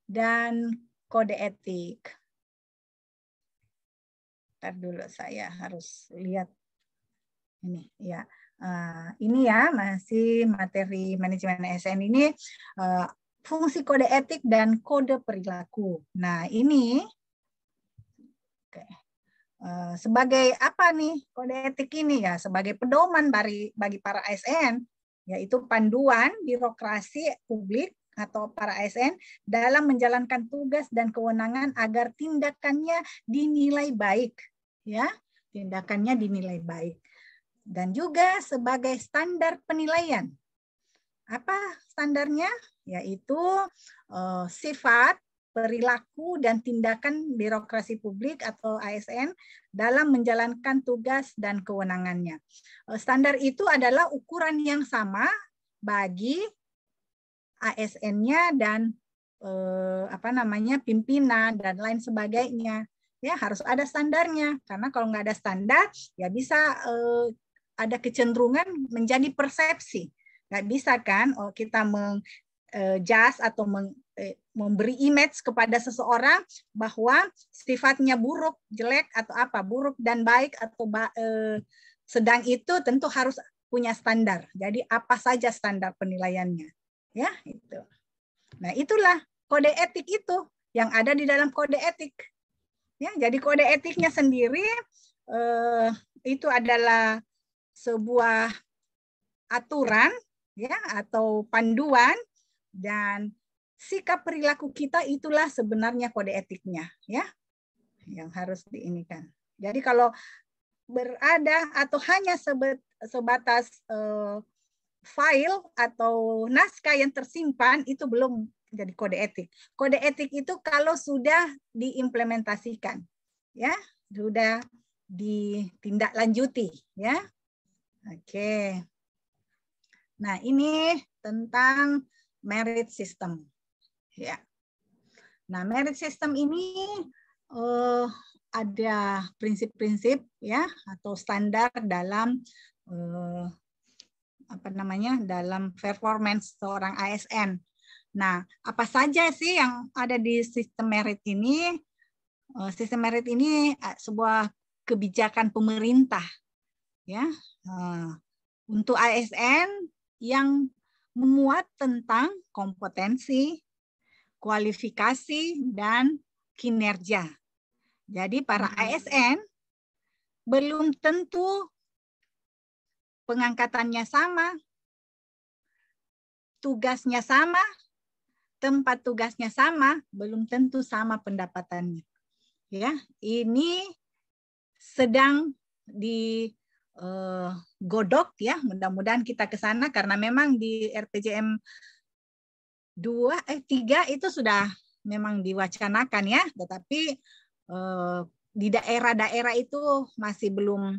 dan kode etik. Ntar dulu saya harus lihat ini ya. Ini ya masih materi manajemen ASN ini fungsi kode etik dan kode perilaku. Nah ini sebagai apa nih kode etik ini ya, sebagai pedoman bagi para ASN, yaitu panduan birokrasi publik atau para ASN dalam menjalankan tugas dan kewenangan agar tindakannya dinilai baik, ya, tindakannya dinilai baik. Dan juga sebagai standar penilaian. Apa standarnya? Yaitu sifat, perilaku, dan tindakan birokrasi publik atau ASN dalam menjalankan tugas dan kewenangannya. Standar itu adalah ukuran yang sama bagi ASN-nya dan pimpinan dan lain sebagainya. Ya, harus ada standarnya. Karena kalau nggak ada standar, ya bisa ada kecenderungan menjadi persepsi. Nggak bisa kan kita menjudge atau memberi image kepada seseorang bahwa sifatnya buruk, jelek, atau apa, buruk dan baik, atau sedang, itu tentu harus punya standar. Jadi apa saja standar penilaiannya. Ya, itu. Nah, itulah kode etik itu yang ada di dalam kode etik. Ya, jadi kode etiknya sendiri itu adalah sebuah aturan, ya, atau panduan, dan sikap perilaku kita itulah sebenarnya kode etiknya, ya, yang harus diinikan. Jadi kalau berada atau hanya sebatas file atau naskah yang tersimpan, itu belum jadi kode etik. Kode etik itu kalau sudah diimplementasikan, ya, sudah ditindaklanjuti, ya. Oke. Nah, ini tentang merit system, ya. Nah, merit system ini ada prinsip-prinsip, ya, atau standar dalam dalam performance seorang ASN. Nah, apa saja sih yang ada di sistem merit ini? Sistem merit ini sebuah kebijakan pemerintah, ya, untuk ASN yang memuat tentang kompetensi, kualifikasi, dan kinerja. Jadi para ASN belum tentu pengangkatannya sama, tugasnya sama, tempat tugasnya sama, belum tentu sama pendapatannya. Ya, ini sedang digodok, ya. Mudah-mudahan kita ke sana, karena memang di RPJM 3 itu sudah memang diwacanakan, ya, tetapi di daerah-daerah itu masih belum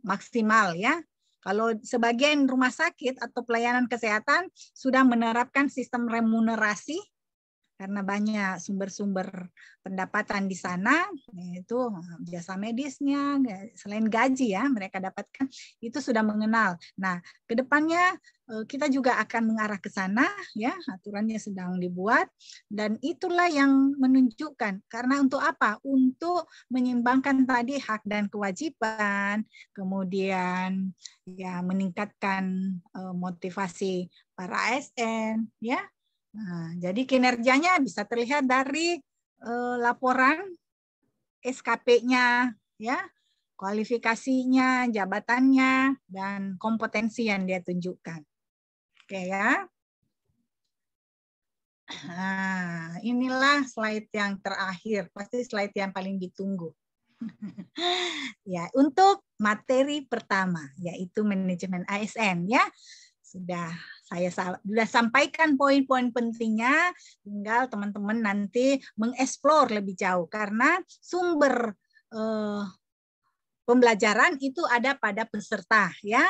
maksimal, ya. Kalau sebagian rumah sakit atau pelayanan kesehatan sudah menerapkan sistem remunerasi karena banyak sumber-sumber pendapatan di sana, yaitu jasa medisnya, selain gaji, ya, mereka dapatkan, itu sudah mengenal. Nah, kedepannya kita juga akan mengarah ke sana, ya, aturannya sedang dibuat, dan itulah yang menunjukkan. Karena untuk apa? Untuk menyeimbangkan tadi hak dan kewajiban, kemudian ya meningkatkan motivasi para ASN, ya. Nah, jadi kinerjanya bisa terlihat dari laporan SKP-nya, ya, kualifikasinya, jabatannya, dan kompetensi yang dia tunjukkan. Oke, ya. Nah, inilah slide yang terakhir, pasti slide yang paling ditunggu. Ya, untuk materi pertama, yaitu manajemen ASN, ya. Saya sudah sampaikan poin-poin pentingnya, tinggal teman-teman nanti mengeksplor lebih jauh, karena sumber pembelajaran itu ada pada peserta, ya.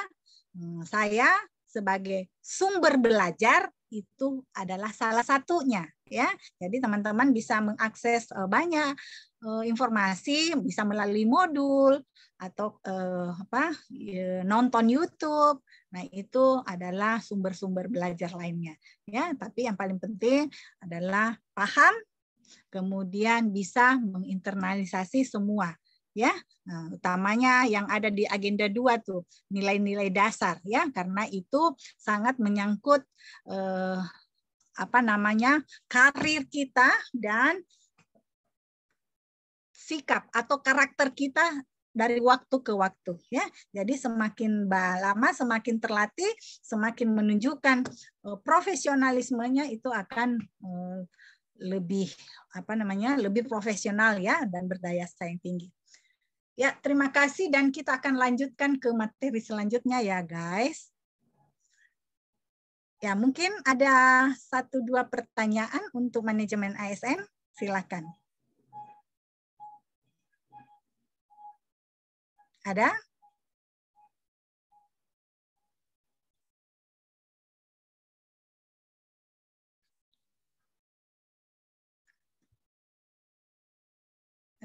Saya sebagai sumber belajar itu adalah salah satunya, ya. Jadi teman-teman bisa mengakses banyak informasi, bisa melalui modul atau nonton YouTube. Nah, itu adalah sumber-sumber belajar lainnya, ya. Tapi yang paling penting adalah paham, kemudian bisa menginternalisasi semua, ya. Nah, utamanya yang ada di agenda 2 tuh, nilai-nilai dasar, ya, karena itu sangat menyangkut karir kita dan sikap atau karakter kita dari waktu ke waktu, ya. Jadi semakin lama, semakin terlatih, semakin menunjukkan profesionalismenya, itu akan lebih lebih profesional, ya, dan berdaya saing tinggi. Ya, terima kasih, dan kita akan lanjutkan ke materi selanjutnya, ya, guys. Ya, mungkin ada 1-2 pertanyaan untuk manajemen ASN, silakan. Ada?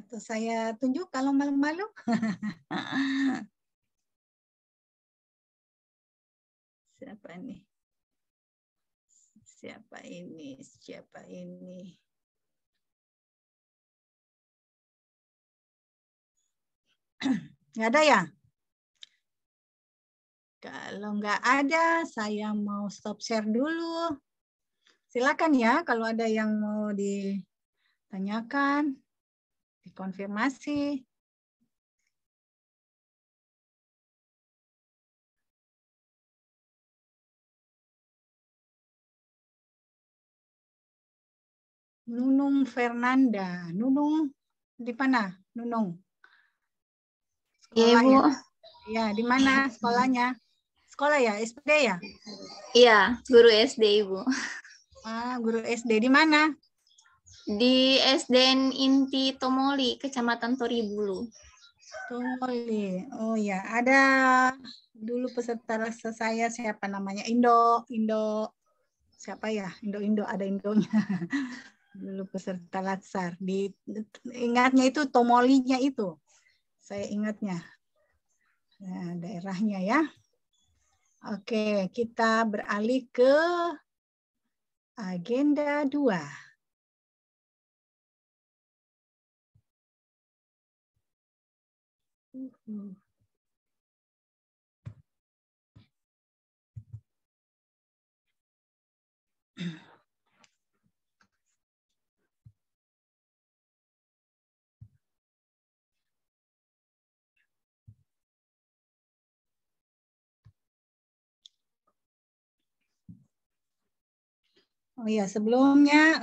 Atau saya tunjuk kalau malu-malu? Siapa ini? Siapa ini? Siapa ini? Nggak ada ya? Kalau nggak ada, saya mau stop share dulu. Silakan ya, kalau ada yang mau ditanyakan, dikonfirmasi. Nunung Fernanda. Nunung di mana? Nunung. Iya, Ibu. Ya, di mana sekolahnya? Sekolah ya, SD ya? Iya, guru SD, Ibu. Ah, guru SD di mana? Di SDN Inti Tomoli, Kecamatan Toribulu. Tomoli. Oh ya, ada dulu peserta saya siapa namanya? Indo siapa ya? Indo ada Indonya. Dulu peserta latsar. Ingatnya itu Tomolinya itu. Saya ingatnya. Nah, daerahnya ya. Oke, kita beralih ke agenda 2. Oh ya, sebelumnya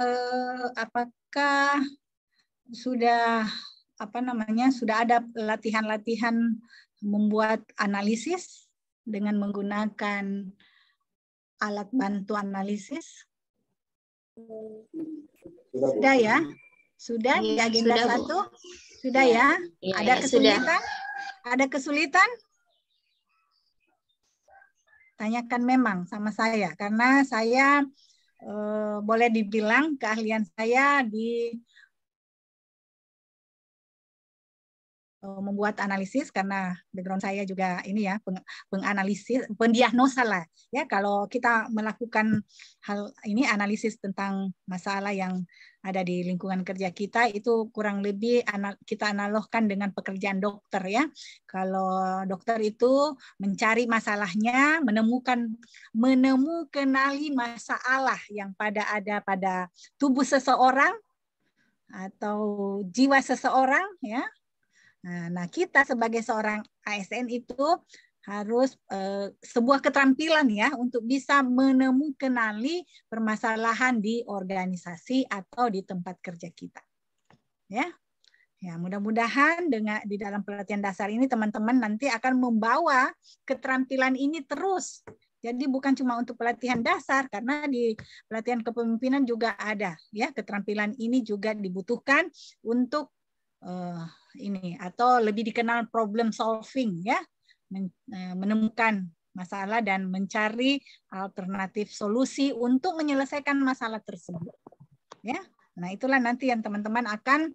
apakah sudah sudah ada latihan-latihan membuat analisis dengan menggunakan alat bantu analisis? Sudah ya? Sudah di agenda 1? Sudah ya? Ada kesulitan? Ada kesulitan? Tanyakan memang sama saya, karena saya boleh dibilang keahlian saya di membuat analisis, karena background saya juga ini ya, penganalisis, pendiagnosa lah ya. Kalau kita melakukan hal ini, analisis tentang masalah yang ada di lingkungan kerja kita, itu kurang lebih kita analogkan dengan pekerjaan dokter ya. Kalau dokter itu mencari masalahnya, menemukanali masalah yang ada pada tubuh seseorang atau jiwa seseorang ya. Nah, kita sebagai seorang ASN itu harus sebuah keterampilan ya untuk bisa menemukanali permasalahan di organisasi atau di tempat kerja kita. Ya. Ya, mudah-mudahan di dalam pelatihan dasar ini teman-teman nanti akan membawa keterampilan ini terus. Jadi bukan cuma untuk pelatihan dasar, karena di pelatihan kepemimpinan juga ada ya, keterampilan ini juga dibutuhkan untuk ini, atau lebih dikenal problem solving ya, menemukan masalah dan mencari alternatif solusi untuk menyelesaikan masalah tersebut ya. Nah, itulah nanti yang teman-teman akan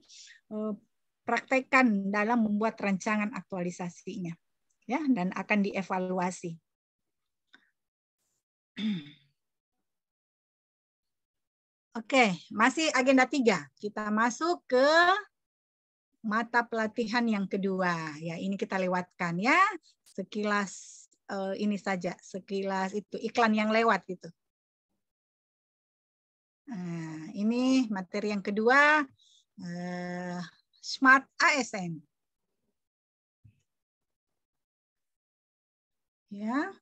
praktekkan dalam membuat rancangan aktualisasinya ya, dan akan dievaluasi. Oke, masih agenda 3. Kita masuk ke mata pelatihan yang kedua. Ya, ini kita lewatkan ya. Sekilas ini saja, sekilas itu iklan yang lewat gitu. Nah, ini materi yang kedua, Smart ASN. Ya.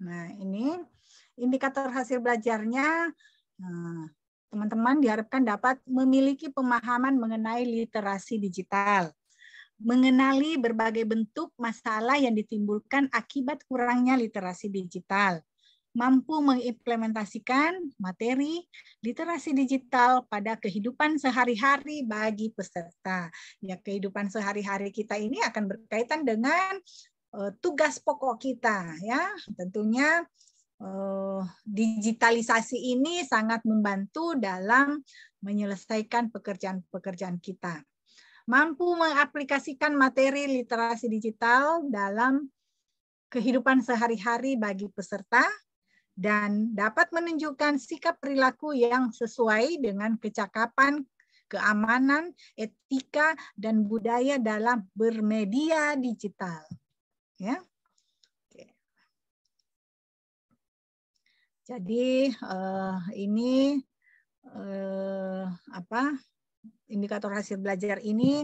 Nah, ini indikator hasil belajarnya. Teman-teman diharapkan dapat memiliki pemahaman mengenai literasi digital, mengenali berbagai bentuk masalah yang ditimbulkan akibat kurangnya literasi digital, mampu mengimplementasikan materi literasi digital pada kehidupan sehari-hari bagi peserta. Ya, kehidupan sehari-hari kita ini akan berkaitan dengan tugas pokok kita, ya. Tentunya digitalisasi ini sangat membantu dalam menyelesaikan pekerjaan-pekerjaan kita. mampu mengaplikasikan materi literasi digital dalam kehidupan sehari-hari bagi peserta, dan dapat menunjukkan sikap perilaku yang sesuai dengan kecakapan, keamanan, etika, dan budaya dalam bermedia digital. Ya. Oke. Jadi ini indikator hasil belajar ini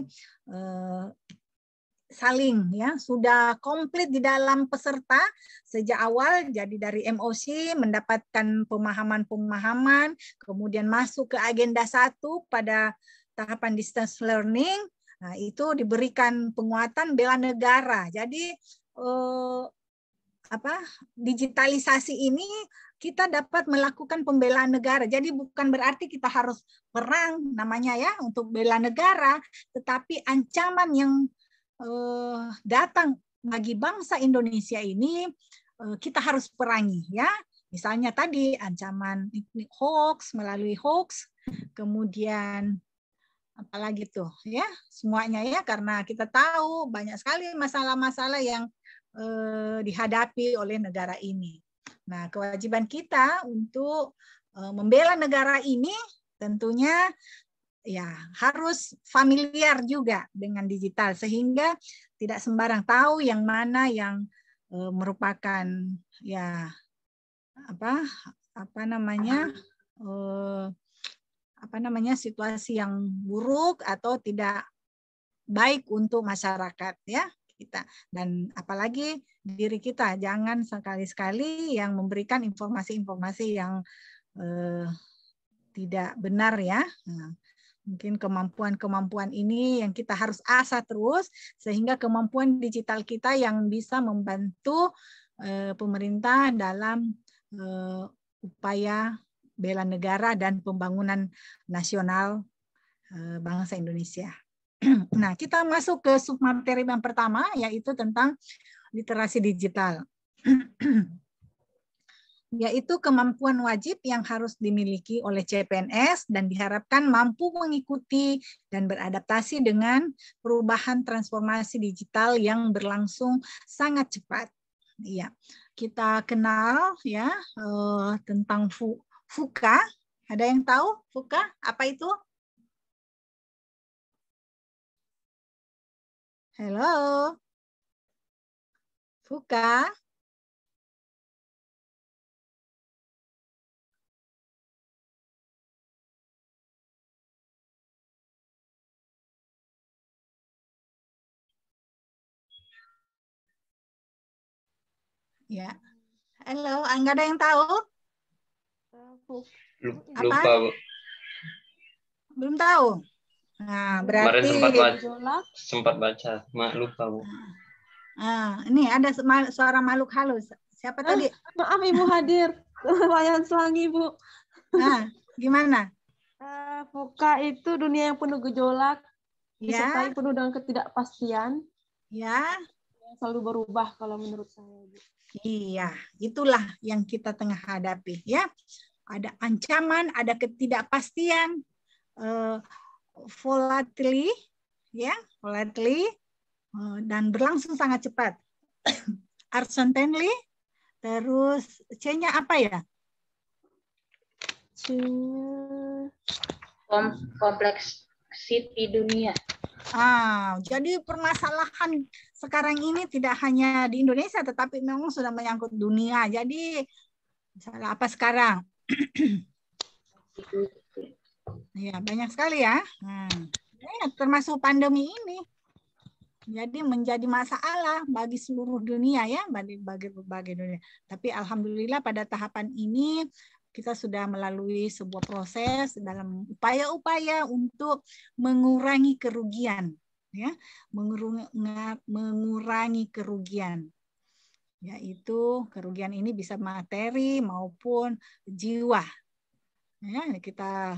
saling ya sudah komplit di dalam peserta sejak awal, jadi dari MOC mendapatkan pemahaman-pemahaman, kemudian masuk ke agenda 1 pada tahapan distance learning. Nah, itu diberikan penguatan bela negara. Jadi digitalisasi ini kita dapat melakukan pembelaan negara. Jadi bukan berarti kita harus perang namanya ya untuk bela negara, tetapi ancaman yang datang bagi bangsa Indonesia ini kita harus perangi ya. Misalnya tadi ancaman hoax, melalui hoax, kemudian apalagi tuh ya, semuanya ya, karena kita tahu banyak sekali masalah-masalah yang dihadapi oleh negara ini. Nah, kewajiban kita untuk membela negara ini tentunya ya harus familiar juga dengan digital, sehingga tidak sembarang tahu yang mana yang merupakan ya situasi yang buruk atau tidak baik untuk masyarakat ya kita, dan apalagi diri kita, jangan sekali-sekali yang memberikan informasi-informasi yang tidak benar ya. Nah, mungkin kemampuan-kemampuan ini yang kita harus asah terus, sehingga kemampuan digital kita yang bisa membantu pemerintah dalam upaya bela negara dan pembangunan nasional bangsa Indonesia. Nah, kita masuk ke submateri yang pertama, yaitu tentang literasi digital. Yaitu kemampuan wajib yang harus dimiliki oleh CPNS dan diharapkan mampu mengikuti dan beradaptasi dengan perubahan transformasi digital yang berlangsung sangat cepat. Ya, kita kenal ya tentang VUCA. Ada yang tahu VUCA apa itu? Halo, VUCA. Ya, halo, nggak ada yang tahu? Lupa, Bu. Belum tahu. Nah, berarti sempat baca, lupa, Bu. Ini ada suara makhluk halus. Siapa tadi? Maaf, Ibu hadir. Lumayan selang Ibu. Nah, gimana? VUCA itu dunia yang penuh gejolak, ya, disertai penuh dengan ketidakpastian. Ya. Yang selalu berubah kalau menurut saya, Ibu. Iya, itulah yang kita tengah hadapi ya. Ada ancaman, ada ketidakpastian, volatility ya, volatility, dan berlangsung sangat cepat. Uncertainty, terus C-nya apa ya? Kompleksiti dunia. Jadi permasalahan sekarang ini tidak hanya di Indonesia, tetapi memang sudah menyangkut dunia. Jadi misalnya apa sekarang? Ya, banyak sekali ya. Termasuk pandemi ini. Jadi menjadi masalah bagi seluruh dunia ya, bagi berbagai dunia. Tapi alhamdulillah pada tahapan ini kita sudah melalui sebuah proses dalam upaya-upaya untuk mengurangi kerugian, ya, mengurangi kerugian, yaitu kerugian ini bisa materi maupun jiwa. Ya, kita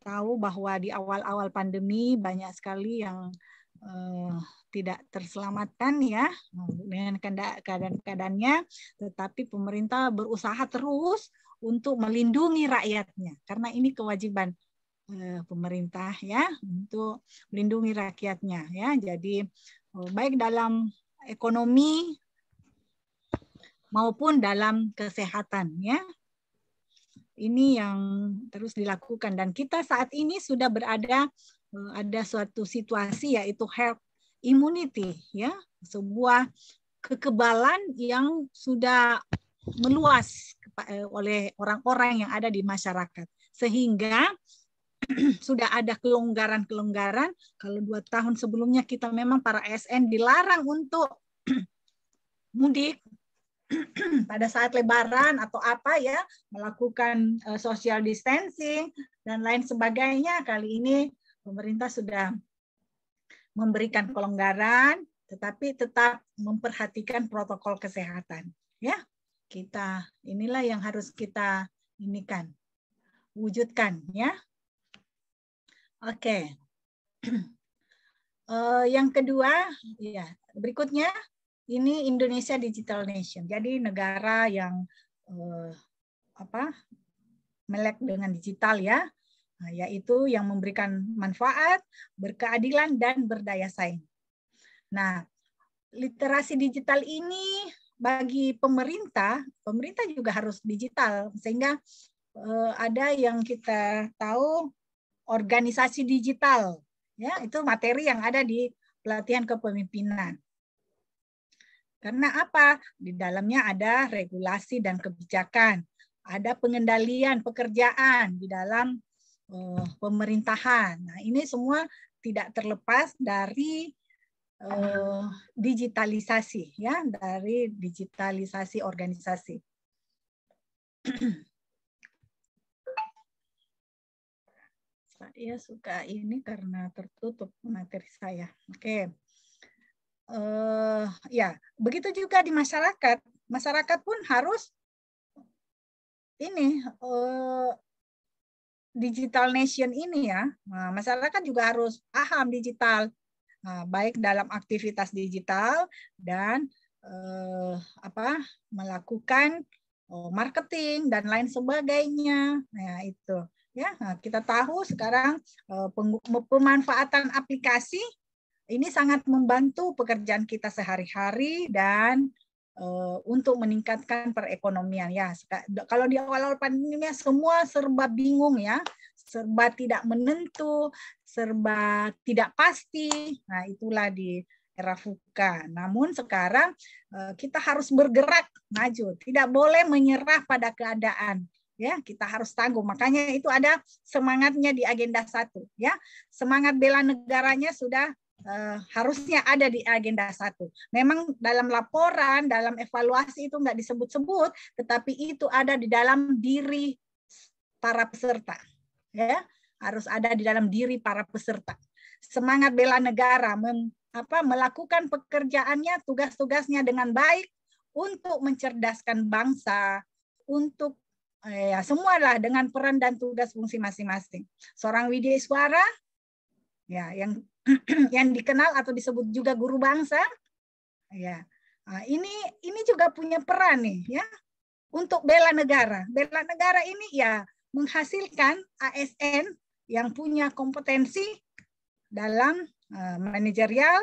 tahu bahwa di awal-awal pandemi banyak sekali yang tidak terselamatkan ya dengan keadaan-keadaannya, tetapi pemerintah berusaha terus untuk melindungi rakyatnya karena ini kewajiban pemerintah ya untuk melindungi rakyatnya ya. Jadi baik dalam ekonomi maupun dalam kesehatan ya. Ini yang terus dilakukan dan kita saat ini sudah ada suatu situasi yaitu herd immunity ya, sebuah kekebalan yang sudah meluas oleh orang-orang yang ada di masyarakat sehingga sudah ada kelonggaran-kelonggaran. Kalau 2 tahun sebelumnya kita memang para ASN dilarang untuk mudik pada saat Lebaran atau apa ya, melakukan social distancing dan lain sebagainya. Kali ini pemerintah sudah memberikan kelonggaran, tetapi tetap memperhatikan protokol kesehatan. Ya, inilah yang harus kita wujudkan ya. Oke. Yang kedua, ya berikutnya ini Indonesia Digital Nation. Jadi negara yang melek dengan digital ya, yaitu yang memberikan manfaat, berkeadilan dan berdaya saing. Nah, literasi digital ini bagi pemerintah juga harus digital sehingga ada yang kita tahu organisasi digital, ya itu materi yang ada di pelatihan kepemimpinan. Karena apa? Di dalamnya ada regulasi dan kebijakan, ada pengendalian pekerjaan di dalam pemerintahan. Nah, ini semua tidak terlepas dari digitalisasi, ya, dari digitalisasi organisasi. Saya suka ini karena tertutup materi saya. Oke. Ya, begitu juga di masyarakat. Masyarakat pun harus ini digital nation ini ya. Nah, masyarakat juga harus paham digital, baik dalam aktivitas digital dan melakukan marketing dan lain sebagainya. Nah, itu. Ya, kita tahu sekarang pemanfaatan aplikasi ini sangat membantu pekerjaan kita sehari-hari dan untuk meningkatkan perekonomian. Ya, kalau di awal-awal pandemi semua serba bingung ya, serba tidak menentu, serba tidak pasti. Nah, itulah di era VUCA. Namun sekarang kita harus bergerak maju, tidak boleh menyerah pada keadaan. Ya, kita harus tangguh. Makanya itu ada semangatnya di agenda 1. Ya, semangat bela negaranya sudah harusnya ada di agenda 1. Memang dalam laporan, dalam evaluasi itu nggak disebut-sebut, tetapi itu ada di dalam diri para peserta. Ya, harus ada di dalam diri para peserta. Semangat bela negara melakukan pekerjaannya, tugas-tugasnya dengan baik untuk mencerdaskan bangsa, untuk ya semualah dengan peran dan tugas fungsi masing-masing. Seorang widyaswara ya yang dikenal atau disebut juga guru bangsa ya. Nah, ini juga punya peran nih ya untuk bela negara. Bela negara ini ya menghasilkan ASN yang punya kompetensi dalam manajerial,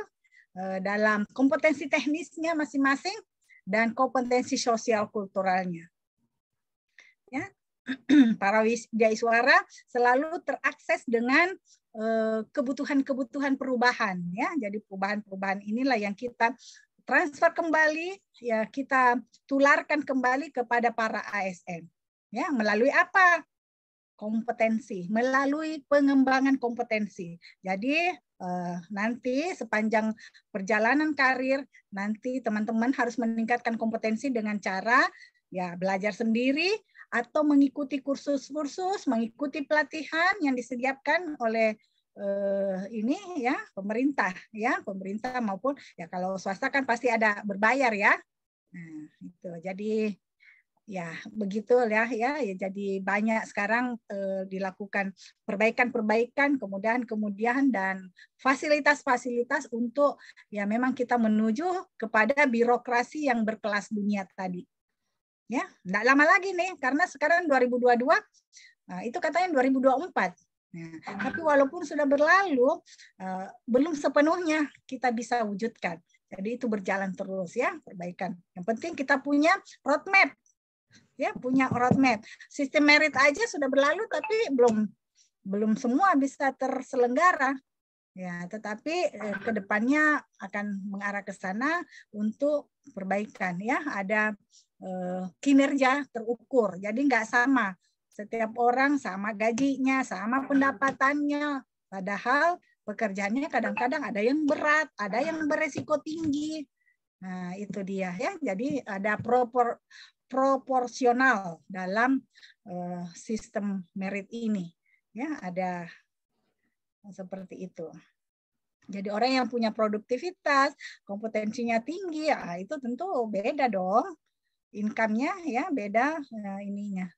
dalam kompetensi teknisnya masing-masing dan kompetensi sosial kulturalnya. Ya, para widyaswara selalu terakses dengan kebutuhan-kebutuhan perubahan ya. Jadi perubahan-perubahan inilah yang kita transfer kembali ya, kita tularkan kembali kepada para ASN. Ya, melalui apa? Kompetensi, melalui pengembangan kompetensi. Jadi nanti sepanjang perjalanan karir nanti teman-teman harus meningkatkan kompetensi dengan cara ya belajar sendiri atau mengikuti kursus-kursus, mengikuti pelatihan yang disediakan oleh ini ya pemerintah maupun ya kalau swasta kan pasti ada berbayar ya. Nah, itu. Jadi ya begitu ya jadi banyak sekarang dilakukan perbaikan kemudian dan fasilitas-fasilitas untuk ya memang kita menuju kepada birokrasi yang berkelas dunia tadi. Ya, enggak lama lagi nih karena sekarang 2022. Nah, itu katanya 2024. Nah, tapi walaupun sudah berlalu, belum sepenuhnya kita bisa wujudkan. Jadi itu berjalan terus ya perbaikan. Yang penting kita punya roadmap, ya punya roadmap. Sistem merit aja sudah berlalu, tapi belum semua bisa terselenggara. Ya, tetapi kedepannya akan mengarah ke sana untuk perbaikan. Ya, ada kinerja terukur. Jadi nggak sama. Setiap orang sama gajinya, sama pendapatannya. Padahal pekerjaannya kadang-kadang ada yang berat, ada yang beresiko tinggi. Nah, itu dia ya. Jadi ada proporsional dalam sistem merit ini. Ya, ada seperti itu. Jadi orang yang punya produktivitas, kompetensinya tinggi, ya itu tentu beda dong. Income-nya ya beda ininya.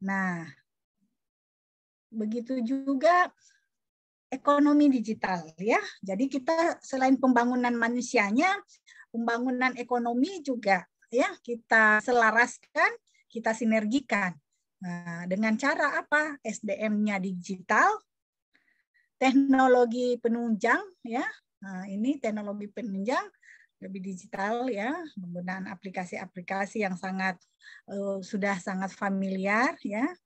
Nah, begitu juga ekonomi digital ya. Jadi kita selain pembangunan manusianya, pembangunan ekonomi juga ya kita selaraskan, kita sinergikan. Nah, dengan cara apa? SDM-nya digital, teknologi penunjang ya. Nah, ini teknologi penunjang lebih digital ya, penggunaan aplikasi-aplikasi yang sudah sangat familiar ya,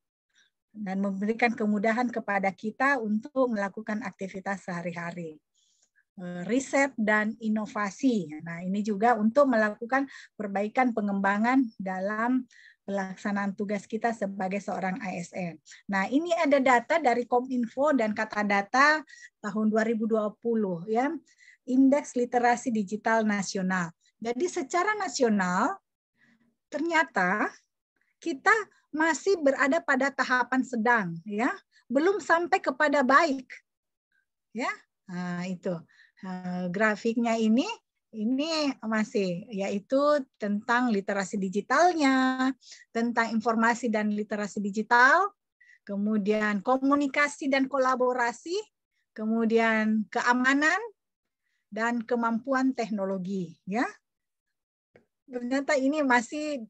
dan memberikan kemudahan kepada kita untuk melakukan aktivitas sehari-hari. Riset dan inovasi. Nah, ini juga untuk melakukan perbaikan pengembangan dalam pelaksanaan tugas kita sebagai seorang ASN. Nah, ini ada data dari Kominfo dan Katadata tahun 2020 ya. Indeks Literasi Digital Nasional. Jadi secara nasional ternyata kita masih berada pada tahapan sedang ya, belum sampai kepada baik. Ya. Nah, itu. Grafiknya ini masih yaitu tentang literasi digitalnya, tentang informasi dan literasi digital, kemudian komunikasi dan kolaborasi, kemudian keamanan dan kemampuan teknologi ya. Ternyata ini masih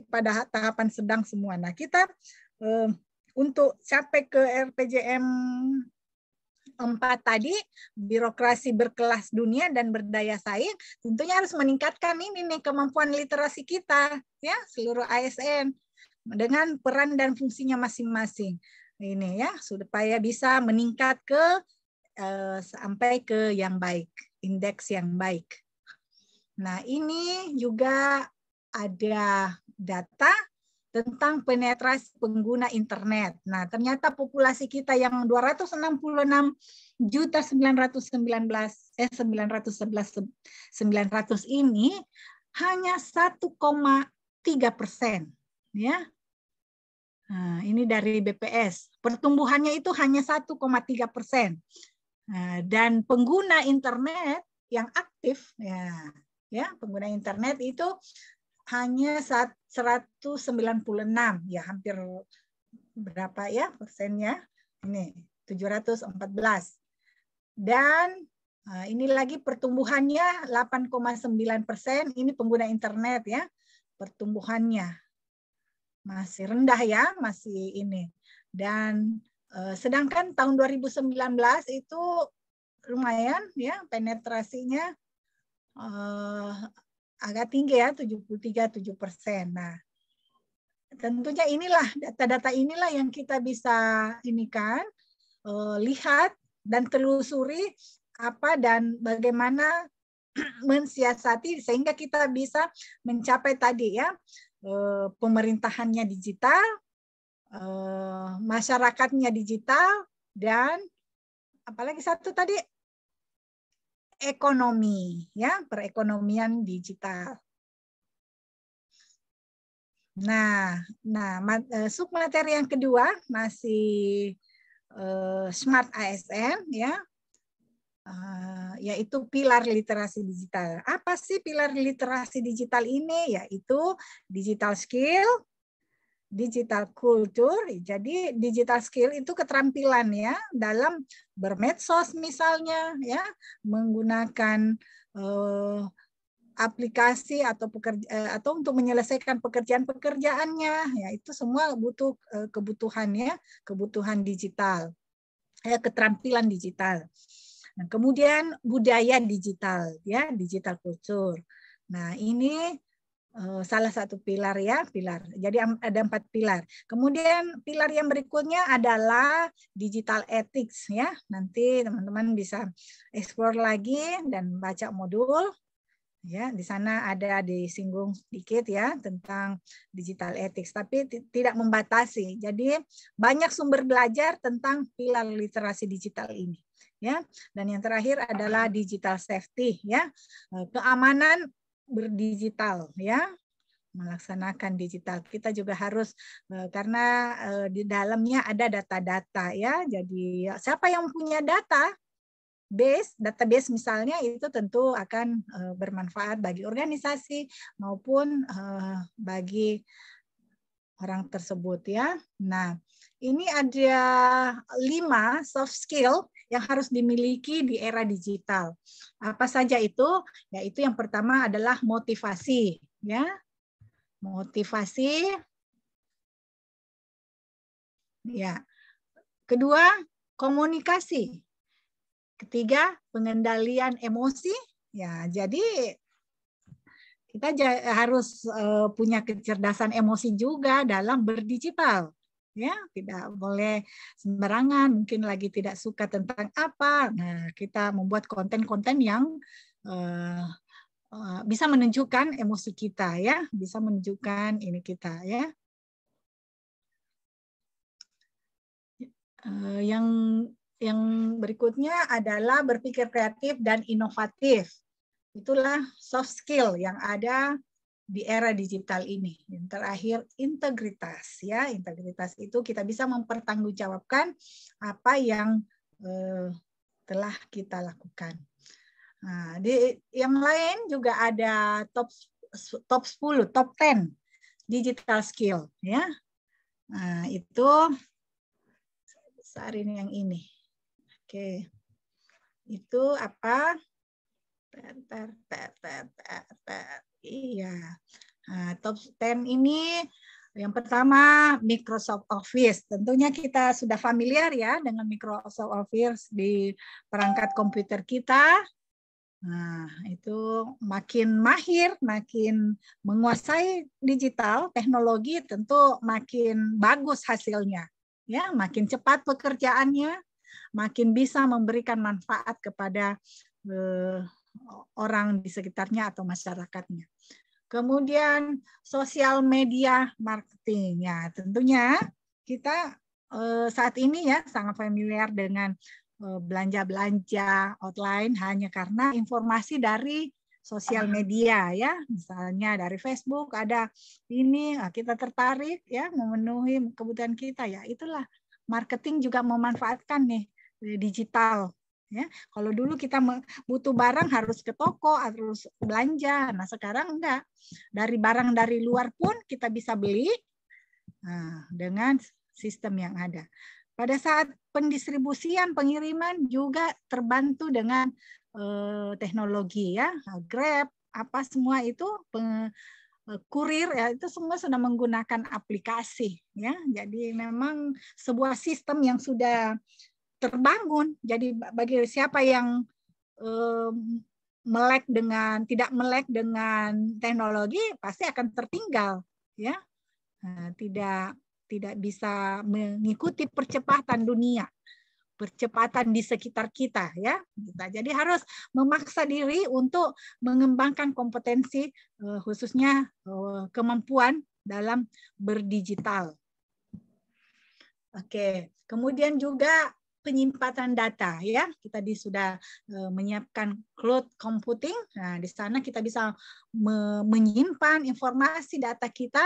pada tahapan sedang semua. Nah, kita untuk sampai ke RPJM 4 tadi, birokrasi berkelas dunia dan berdaya saing, tentunya harus meningkatkan ini nih kemampuan literasi kita ya, seluruh ASN dengan peran dan fungsinya masing-masing. Ini ya, supaya bisa meningkat sampai ke yang baik, indeks yang baik. Nah, ini juga ada data tentang penetrasi pengguna internet. Nah, ternyata populasi kita yang 266.911.900 ini hanya 1,3% ya. Nah, ini dari BPS. Pertumbuhannya itu hanya 1,3%. Nah, dan pengguna internet yang aktif ya pengguna internet itu hanya 196 ya, hampir berapa ya persennya? Ini 714. Dan ini lagi pertumbuhannya 8,9%, ini pengguna internet ya. Pertumbuhannya masih rendah ya, masih ini. Dan sedangkan tahun 2019 itu lumayan ya penetrasinya agak tinggi ya, 73,7%. Nah, tentunya inilah data-data inilah yang kita bisa lihat dan telusuri apa dan bagaimana mensiasati sehingga kita bisa mencapai tadi ya, pemerintahannya digital, masyarakatnya digital, dan apalagi satu tadi, ekonomi ya, perekonomian digital. Nah, submateri yang kedua masih Smart ASN ya, yaitu pilar literasi digital. Apa sih pilar literasi digital ini? Yaitu digital skill, digital culture. Jadi digital skill itu keterampilan ya dalam bermedsos misalnya ya, menggunakan aplikasi atau atau untuk menyelesaikan pekerjaannya, ya itu semua butuh kebutuhan digital, keterampilan digital. Nah, kemudian budaya digital, ya digital culture. Nah ini salah satu pilar ya, pilar. Jadi ada 4 pilar. Kemudian pilar yang berikutnya adalah digital ethics ya. Nanti teman-teman bisa explore lagi dan baca modul. Ya, di sana ada disinggung sedikit ya tentang digital ethics, tapi tidak membatasi. Jadi banyak sumber belajar tentang pilar literasi digital ini. Ya, dan yang terakhir adalah digital safety ya, keamanan berdigital ya, melaksanakan digital. Kita juga harus karena di dalamnya ada data-data ya. Jadi siapa yang punya database misalnya itu tentu akan bermanfaat bagi organisasi maupun bagi orang tersebut ya. Nah, ini ada 5 soft skill yang harus dimiliki di era digital. Apa saja itu? Yaitu yang pertama adalah motivasi ya. Motivasi. Ya. Kedua, komunikasi. Ketiga, pengendalian emosi. Ya, jadi kita harus punya kecerdasan emosi juga dalam berdigital. Ya, tidak boleh sembarangan. Mungkin lagi tidak suka tentang apa. Nah, kita membuat konten-konten yang bisa menunjukkan emosi kita, ya, bisa menunjukkan ini kita, ya. Yang berikutnya adalah berpikir kreatif dan inovatif. Itulah soft skill yang ada di era digital ini. Yang terakhir, integritas. Ya, integritas itu kita bisa mempertanggungjawabkan apa yang telah kita lakukan. Nah, di yang lain juga ada top 10, top 10 digital skill. Ya, nah itu besar ini yang ini. Oke, itu apa? Iya. Nah, top 10 ini yang pertama Microsoft Office. Tentunya kita sudah familiar ya dengan Microsoft Office di perangkat komputer kita. Nah, itu makin mahir, makin menguasai digital teknologi, tentu makin bagus hasilnya. Ya, makin cepat pekerjaannya, makin bisa memberikan manfaat kepada orang di sekitarnya atau masyarakatnya. Kemudian sosial media marketing. Ya, tentunya kita saat ini ya sangat familiar dengan belanja-belanja online hanya karena informasi dari sosial media ya, misalnya dari Facebook ada ini, kita tertarik ya memenuhi kebutuhan kita ya, itulah marketing juga memanfaatkan nih digital ya. Kalau dulu kita butuh barang harus ke toko, harus belanja, nah sekarang enggak, dari barang dari luar pun kita bisa beli dengan sistem yang ada. Pada saat pendistribusian, pengiriman juga terbantu dengan teknologi ya, Grab, apa semua itu kurir ya, itu semua sudah menggunakan aplikasi ya. Jadi memang sebuah sistem yang sudah terbangun. Jadi bagi siapa yang tidak melek dengan teknologi pasti akan tertinggal ya. Nah, tidak bisa mengikuti percepatan dunia, percepatan di sekitar kita ya. Jadi harus memaksa diri untuk mengembangkan kompetensi khususnya kemampuan dalam berdigital. Oke, kemudian juga penyimpanan data ya. Kita sudah menyiapkan cloud computing. Nah, di sana kita bisa menyimpan informasi data kita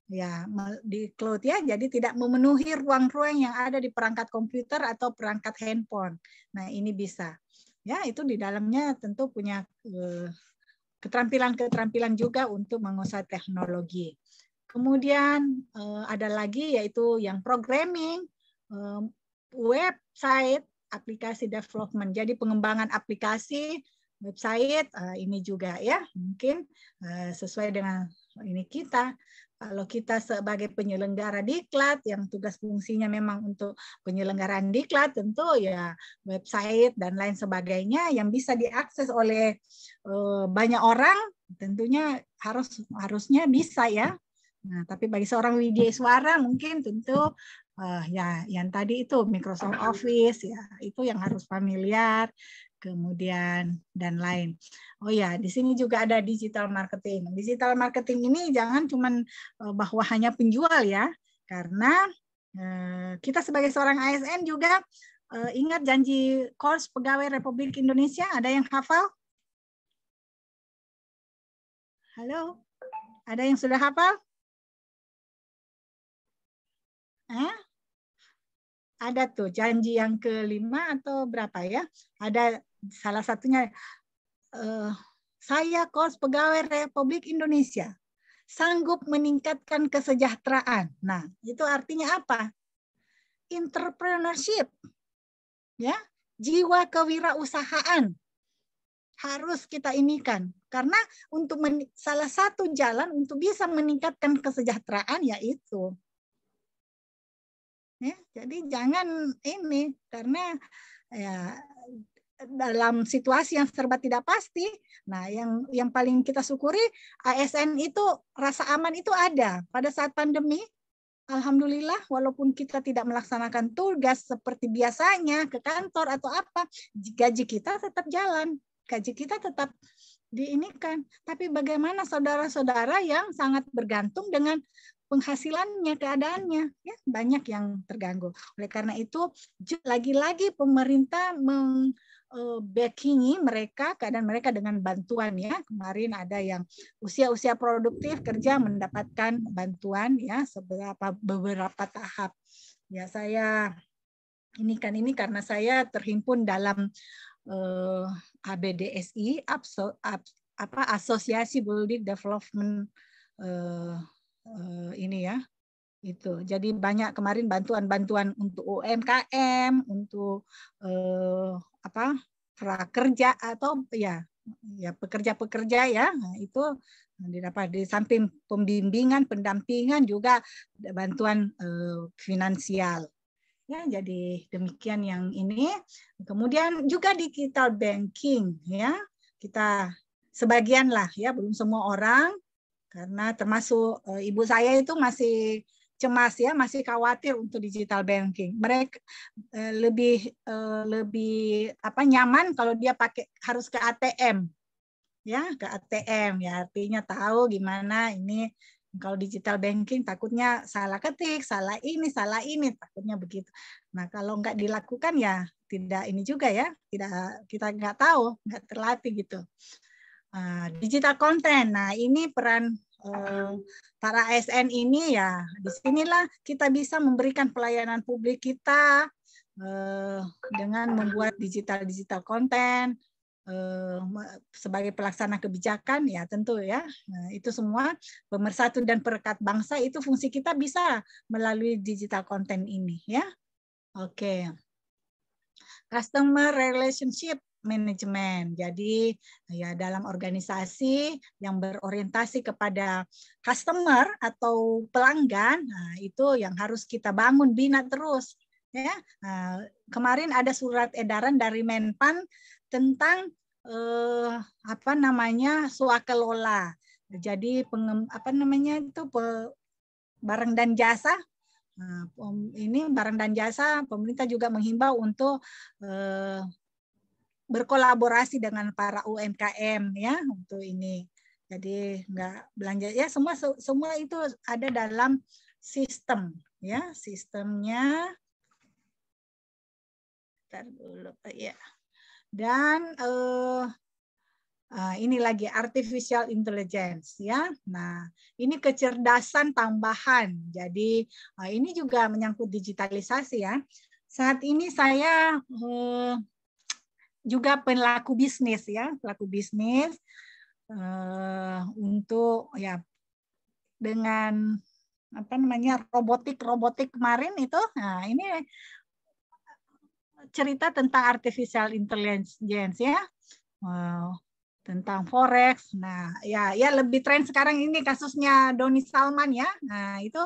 ya di cloud ya, jadi tidak memenuhi ruang-ruang yang ada di perangkat komputer atau perangkat handphone. Nah, ini bisa. Ya, itu di dalamnya tentu punya keterampilan-keterampilan juga untuk menguasai teknologi. Kemudian ada lagi yaitu yang programming, website, aplikasi development. Jadi pengembangan aplikasi website ini juga ya, mungkin sesuai dengan ini kita. Kalau kita sebagai penyelenggara diklat yang tugas fungsinya memang untuk penyelenggaraan diklat, tentu ya website dan lain sebagainya yang bisa diakses oleh banyak orang, tentunya harusnya bisa ya. Nah, tapi bagi seorang widyaswara mungkin tentu ya yang tadi itu Microsoft Office ya, itu yang harus familiar, kemudian dan lain. Oh ya, di sini juga ada digital marketing. Digital marketing ini jangan cuman bahwa hanya penjual ya, karena kita sebagai seorang ASN juga ingat janji Kors Pegawai Republik Indonesia, ada yang hafal? Halo? Ada yang sudah hafal? Ada tuh janji yang kelima atau berapa ya? Ada salah satunya, saya Kors Pegawai Republik Indonesia sanggup meningkatkan kesejahteraan. Nah, itu artinya apa? Entrepreneurship, ya, jiwa kewirausahaan harus kita inikan. Karena untuk salah satu jalan untuk bisa meningkatkan kesejahteraan yaitu. Ya, jadi jangan ini, karena ya dalam situasi yang serba tidak pasti. Nah, yang paling kita syukuri ASN itu rasa aman itu ada pada saat pandemi. Alhamdulillah, walaupun kita tidak melaksanakan tugas seperti biasanya ke kantor atau apa, gaji kita tetap jalan, gaji kita tetap diinikan. Tapi bagaimana saudara-saudara yang sangat bergantung dengan penghasilannya, keadaannya, ya banyak yang terganggu. Oleh karena itu, lagi-lagi pemerintah backingi mereka, keadaan mereka dengan bantuan ya. Kemarin ada yang usia-usia produktif kerja mendapatkan bantuan ya beberapa tahap. Ya saya ini karena saya terhimpun dalam ABDSI, Asosiasi Building Development ini ya. Itu. Jadi banyak kemarin bantuan-bantuan untuk UMKM, untuk prakerja atau ya pekerja-pekerja ya. Nah, itu didapat di samping pembimbingan, pendampingan juga bantuan finansial. Ya, jadi demikian yang ini. Kemudian juga digital banking ya. Kita sebagian lah ya, belum semua orang, karena termasuk ibu saya itu masih cemas ya, masih khawatir untuk digital banking. Mereka lebih nyaman kalau dia harus ke ATM. Ya, ke ATM ya, artinya tahu gimana ini kalau digital banking, takutnya salah ketik, salah ini, takutnya begitu. Nah, kalau nggak dilakukan ya tidak ini juga ya, kita nggak tahu, nggak terlatih gitu. Digital content. Nah, ini peran para ASN ini ya, disinilah kita bisa memberikan pelayanan publik kita dengan membuat digital content sebagai pelaksana kebijakan ya tentu ya. Nah, itu semua pemersatu dan perekat bangsa, itu fungsi kita bisa melalui digital content ini ya. Oke. Customer relationship manajemen. Jadi ya dalam organisasi yang berorientasi kepada customer atau pelanggan, nah, itu yang harus kita bangun, bina terus ya. Nah, kemarin ada surat edaran dari Menpan tentang swakelola. Jadi barang dan jasa. Nah, ini barang dan jasa, pemerintah juga menghimbau untuk berkolaborasi dengan para UMKM ya untuk ini. Jadi nggak belanja ya, semua itu ada dalam sistem ya, sistemnya. Bentar dulu ya. Dan ini lagi artificial intelligence ya. Nah, ini kecerdasan tambahan. Jadi ini juga menyangkut digitalisasi ya. Saat ini saya juga pelaku bisnis ya, untuk ya dengan robotik kemarin itu. Nah, ini cerita tentang artificial intelligence ya. Wow, tentang forex. Nah, ya lebih tren sekarang ini kasusnya Doni Salman ya. Nah, itu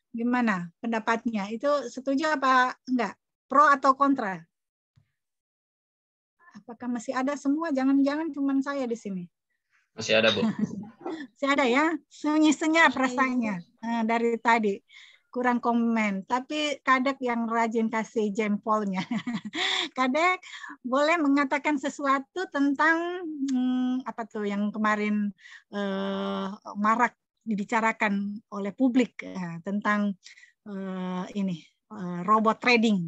gimana pendapatnya? Itu setuju apa enggak? Pro atau kontra? Apakah masih ada semua? Jangan-jangan cuma saya di sini. Masih ada, Bu. Masih ada ya? Sunyi-senyap rasanya dari tadi. Kurang komen. Tapi Kadek yang rajin kasih jempolnya. Kadek boleh mengatakan sesuatu tentang apa tuh yang kemarin marak dibicarakan oleh publik tentang ini robot trading.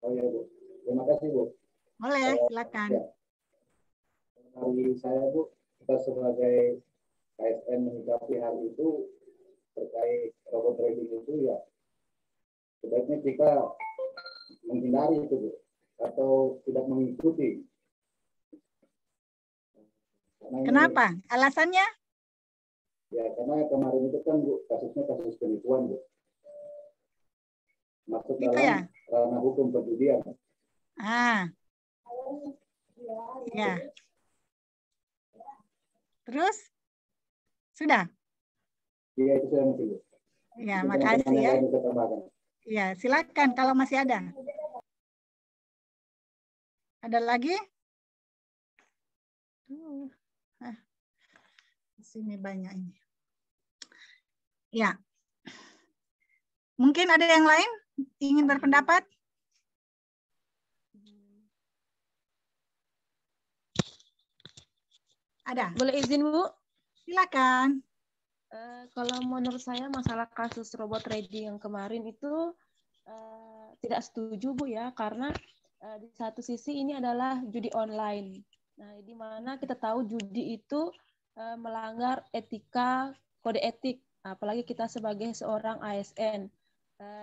Oh ya, Bu. Terima kasih, Bu. Boleh, silakan. Ya. Hari saya, Bu, kita sebagai KSN menyikapi hal itu terkait robot trading itu ya sebaiknya kita menghindari itu, Bu, atau tidak mengikuti. Kenapa? Alasannya? Ya, karena kemarin itu kan, Bu, kasusnya kasus penipuan, Bu. Masuk Gitu dalam ya? ranah hukum perjudian. Ya. Terus? Sudah? Iya, itu saya mungkin. Ya, makasih ya. Ya, silakan kalau masih ada. Ada lagi? Di sini banyak ini. Ya. Mungkin ada yang lain ingin berpendapat? Ada. Boleh izin, Bu? Silakan. Kalau menurut saya masalah kasus robot trading yang kemarin itu tidak setuju, Bu, ya, karena di satu sisi ini adalah judi online. Nah, di mana kita tahu judi itu melanggar etika, kode etik, apalagi kita sebagai seorang ASN.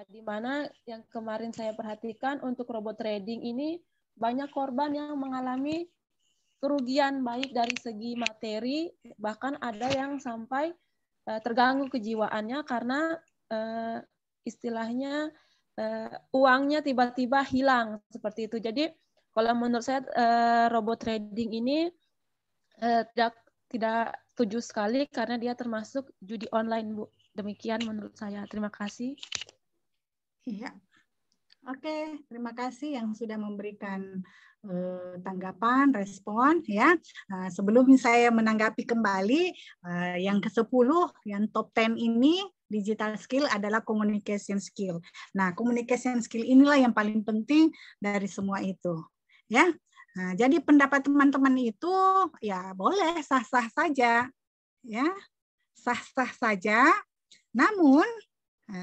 Di mana yang kemarin saya perhatikan untuk robot trading ini banyak korban yang mengalami kerugian baik dari segi materi, bahkan ada yang sampai terganggu kejiwaannya karena istilahnya uangnya tiba-tiba hilang seperti itu. Jadi kalau menurut saya robot trading ini tidak setuju sekali karena dia termasuk judi online, Bu. Demikian menurut saya. Terima kasih. Iya. Oke, terima kasih yang sudah memberikan tanggapan, respon ya. Sebelum saya menanggapi kembali yang ke-10, yang top 10 ini digital skill adalah communication skill. Nah, communication skill inilah yang paling penting dari semua itu. Ya. Nah, jadi pendapat teman-teman itu ya boleh sah-sah saja. Ya. Sah-sah saja. Namun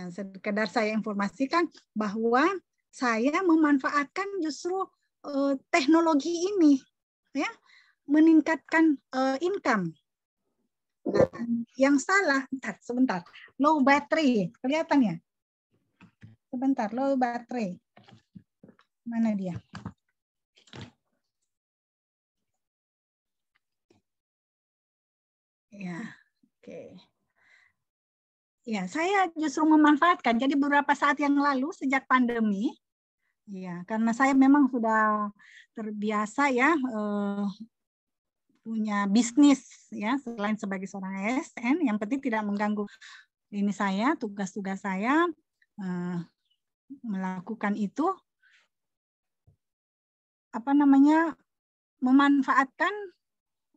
sekedar saya informasikan bahwa saya memanfaatkan justru teknologi ini ya meningkatkan income. Nah, yang salah, sebentar, low battery kelihatan ya? Sebentar, low battery. Mana dia? Ya, oke. Ya, saya justru memanfaatkan. Jadi beberapa saat yang lalu sejak pandemi, ya, karena saya memang sudah terbiasa ya punya bisnis ya selain sebagai seorang ASN, yang penting tidak mengganggu ini saya, tugas-tugas saya melakukan itu apa namanya memanfaatkan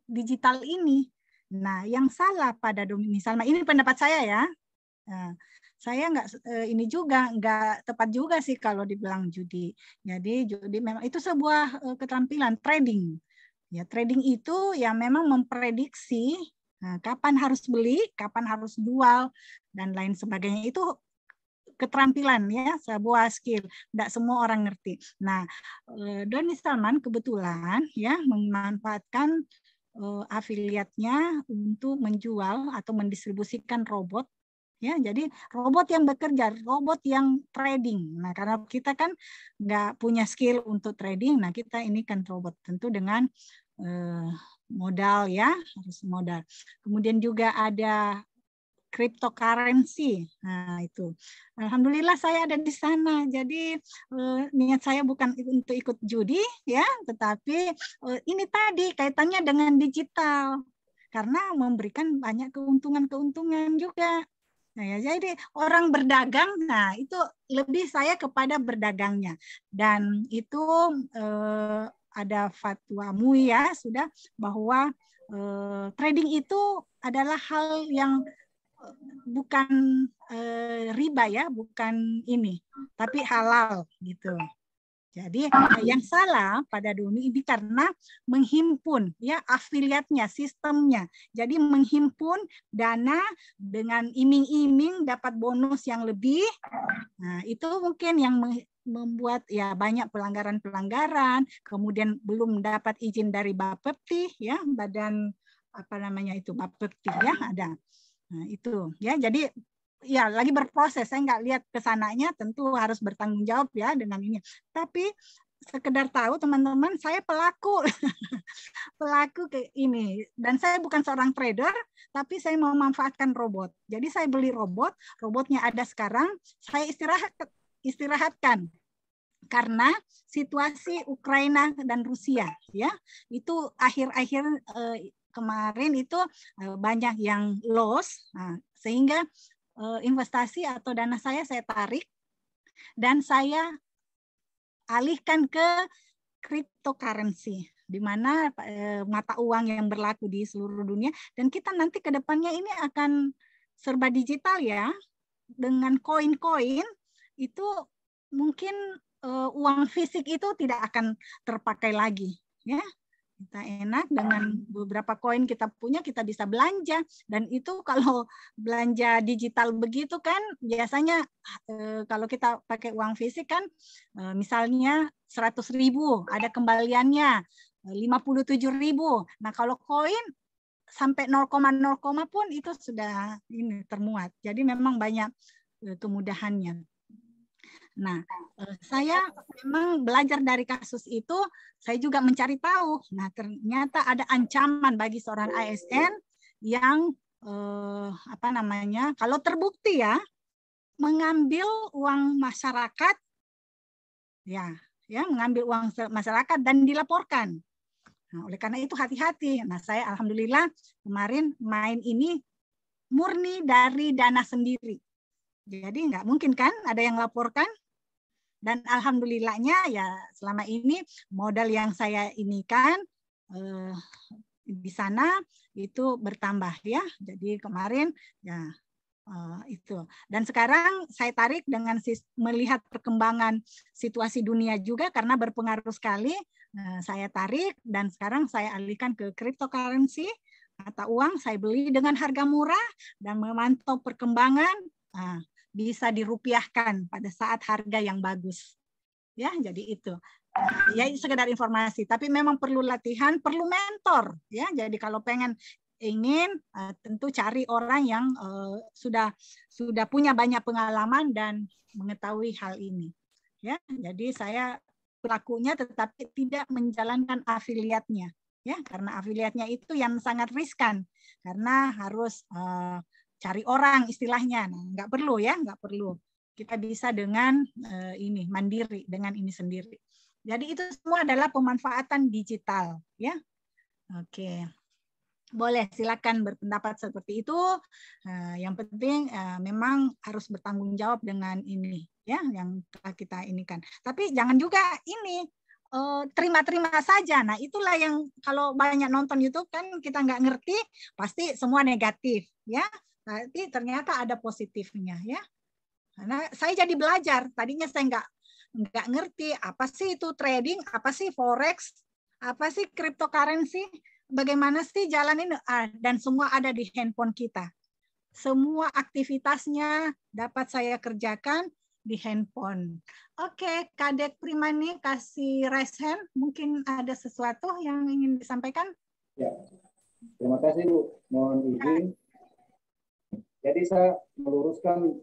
digital ini. Nah, yang salah pada misalnya ini pendapat saya ya. Nah, saya ini juga nggak tepat juga sih kalau dibilang judi. Jadi judi memang itu sebuah keterampilan trading. Ya, trading itu ya memang memprediksi kapan harus beli, kapan harus jual dan lain sebagainya. Itu keterampilan ya, sebuah skill. Tidak semua orang ngerti. Nah, Doni Salman kebetulan ya memanfaatkan afiliatnya untuk menjual atau mendistribusikan robot. Ya, jadi robot yang bekerja, robot yang trading. Nah, karena kita kan nggak punya skill untuk trading, nah kita ini kan robot tentu dengan modal ya, harus modal. Kemudian juga ada cryptocurrency. Nah, itu. Alhamdulillah saya ada di sana. Jadi niat saya bukan untuk ikut judi ya, tetapi ini tadi kaitannya dengan digital. Karena memberikan banyak keuntungan-keuntungan juga. Nah, ya, jadi orang berdagang, nah itu lebih saya kepada berdagangnya. Dan itu ada fatwa MUI ya sudah bahwa trading itu adalah hal yang bukan riba ya, bukan ini, tapi halal gitu. Jadi yang salah pada dunia ini karena menghimpun ya afiliatnya, sistemnya. Jadi menghimpun dana dengan iming-iming dapat bonus yang lebih. Nah, itu mungkin yang membuat ya banyak pelanggaran-pelanggaran, kemudian belum dapat izin dari Bapepti ya, badan apa namanya itu Bapepti ya ada. Nah, itu ya. Jadi ya lagi berproses, saya nggak lihat ke sananya, tentu harus bertanggung jawab ya dengan ini. Tapi sekedar tahu teman-teman, saya pelaku pelaku ke ini, dan saya bukan seorang trader, tapi saya mau memanfaatkan robot. Jadi saya beli robot, robotnya ada sekarang, saya istirahatkan karena situasi Ukraina dan Rusia ya itu akhir-akhir kemarin itu banyak yang loss, nah, sehingga investasi atau dana saya tarik dan saya alihkan ke cryptocurrency, di mana mata uang yang berlaku di seluruh dunia, dan kita nanti ke depannya ini akan serba digital ya, dengan koin-koin itu mungkin uang fisik itu tidak akan terpakai lagi ya. Kita enak dengan beberapa koin kita punya, kita bisa belanja. Dan itu kalau belanja digital begitu kan, biasanya kalau kita pakai uang fisik kan, misalnya 100.000, ada kembaliannya 57.000. Nah kalau koin sampai 0,0 pun itu sudah ini termuat. Jadi memang banyak kemudahannya. Nah, saya memang belajar dari kasus itu, saya juga mencari tahu. Nah, ternyata ada ancaman bagi seorang ASN yang apa namanya? Kalau terbukti ya, mengambil uang masyarakat, ya mengambil uang masyarakat dan dilaporkan. Nah, oleh karena itu hati-hati. Nah, saya alhamdulillah kemarin main ini murni dari dana sendiri. Jadi nggak mungkin kan ada yang laporkan. Dan alhamdulillahnya ya selama ini modal yang saya inikan di sana itu bertambah ya. Jadi kemarin ya itu. Dan sekarang saya tarik dengan melihat perkembangan situasi dunia juga karena berpengaruh sekali. Saya tarik dan sekarang saya alihkan ke cryptocurrency, mata uang saya beli dengan harga murah dan memantau perkembangan. Bisa dirupiahkan pada saat harga yang bagus. Ya, jadi itu. Ya sekedar informasi, tapi memang perlu latihan, perlu mentor ya. Jadi kalau ingin tentu cari orang yang sudah punya banyak pengalaman dan mengetahui hal ini. Ya, jadi saya pelakunya tetapi tidak menjalankan afiliatnya ya, karena afiliatnya itu yang sangat riskan karena harus cari orang istilahnya, nah, nggak perlu ya, nggak perlu. Kita bisa dengan ini mandiri dengan ini sendiri. Jadi itu semua adalah pemanfaatan digital, ya. Oke, boleh silakan berpendapat seperti itu. Yang penting memang harus bertanggung jawab dengan ini, ya, yang kita inikan. Tapi jangan juga ini terima-terima saja. Nah itulah yang kalau banyak nonton YouTube kan kita nggak ngerti, pasti semua negatif, ya. Tapi ternyata ada positifnya ya. Karena saya jadi belajar. Tadinya saya nggak ngerti apa sih itu trading, apa sih forex, apa sih cryptocurrency, bagaimana sih jalan ini, dan semua ada di handphone kita. Semua aktivitasnya dapat saya kerjakan di handphone. Oke, Kadek Primani kasih raise hand. Mungkin ada sesuatu yang ingin disampaikan? Ya, terima kasih Bu. Mohon izin. Jadi saya meluruskan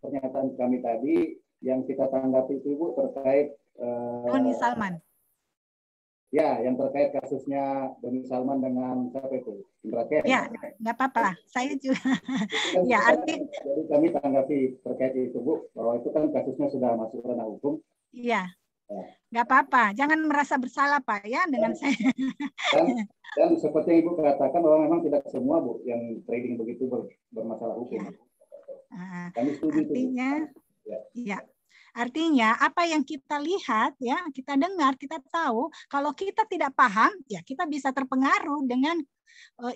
pernyataan kami tadi yang kita tanggapi itu Bu terkait Tony Salman. Ya, yang terkait kasusnya Doni Salman dengan siapa itu? Indra Kents. Ya, nggak apa-apa. Saya juga. Ya, artinya. Jadi kami tanggapi terkait itu, Bu, bahwa itu kan kasusnya sudah masuk ranah hukum. Iya. Nggak apa-apa. Jangan merasa bersalah, Pak, ya, dengan saya. Dan seperti Ibu katakan, bahwa memang tidak semua, Bu, yang trading begitu bermasalah hukum. Ya. Kami setuju artinya, itu. Ya. Artinya apa yang kita lihat, ya, kita dengar, kita tahu, kalau kita tidak paham, ya kita bisa terpengaruh dengan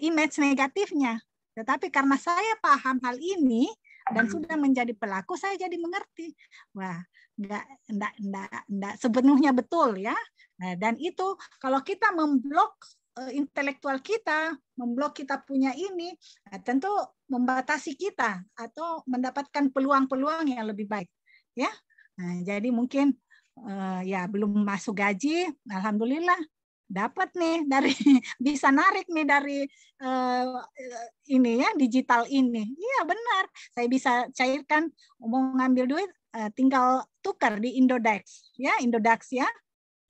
image negatifnya. Tetapi karena saya paham hal ini dan sudah menjadi pelaku, saya jadi mengerti. Wah, enggak sepenuhnya betul, ya. Nah, dan itu kalau kita memblok intelektual kita, memblok kita punya ini, tentu membatasi kita atau mendapatkan peluang-peluang yang lebih baik, ya. Nah, jadi mungkin ya belum masuk gaji, alhamdulillah dapat nih dari bisa narik nih dari ini ya digital ini. Iya benar, saya bisa cairkan mau ngambil duit tinggal tukar di Indodax ya, Indodax ya.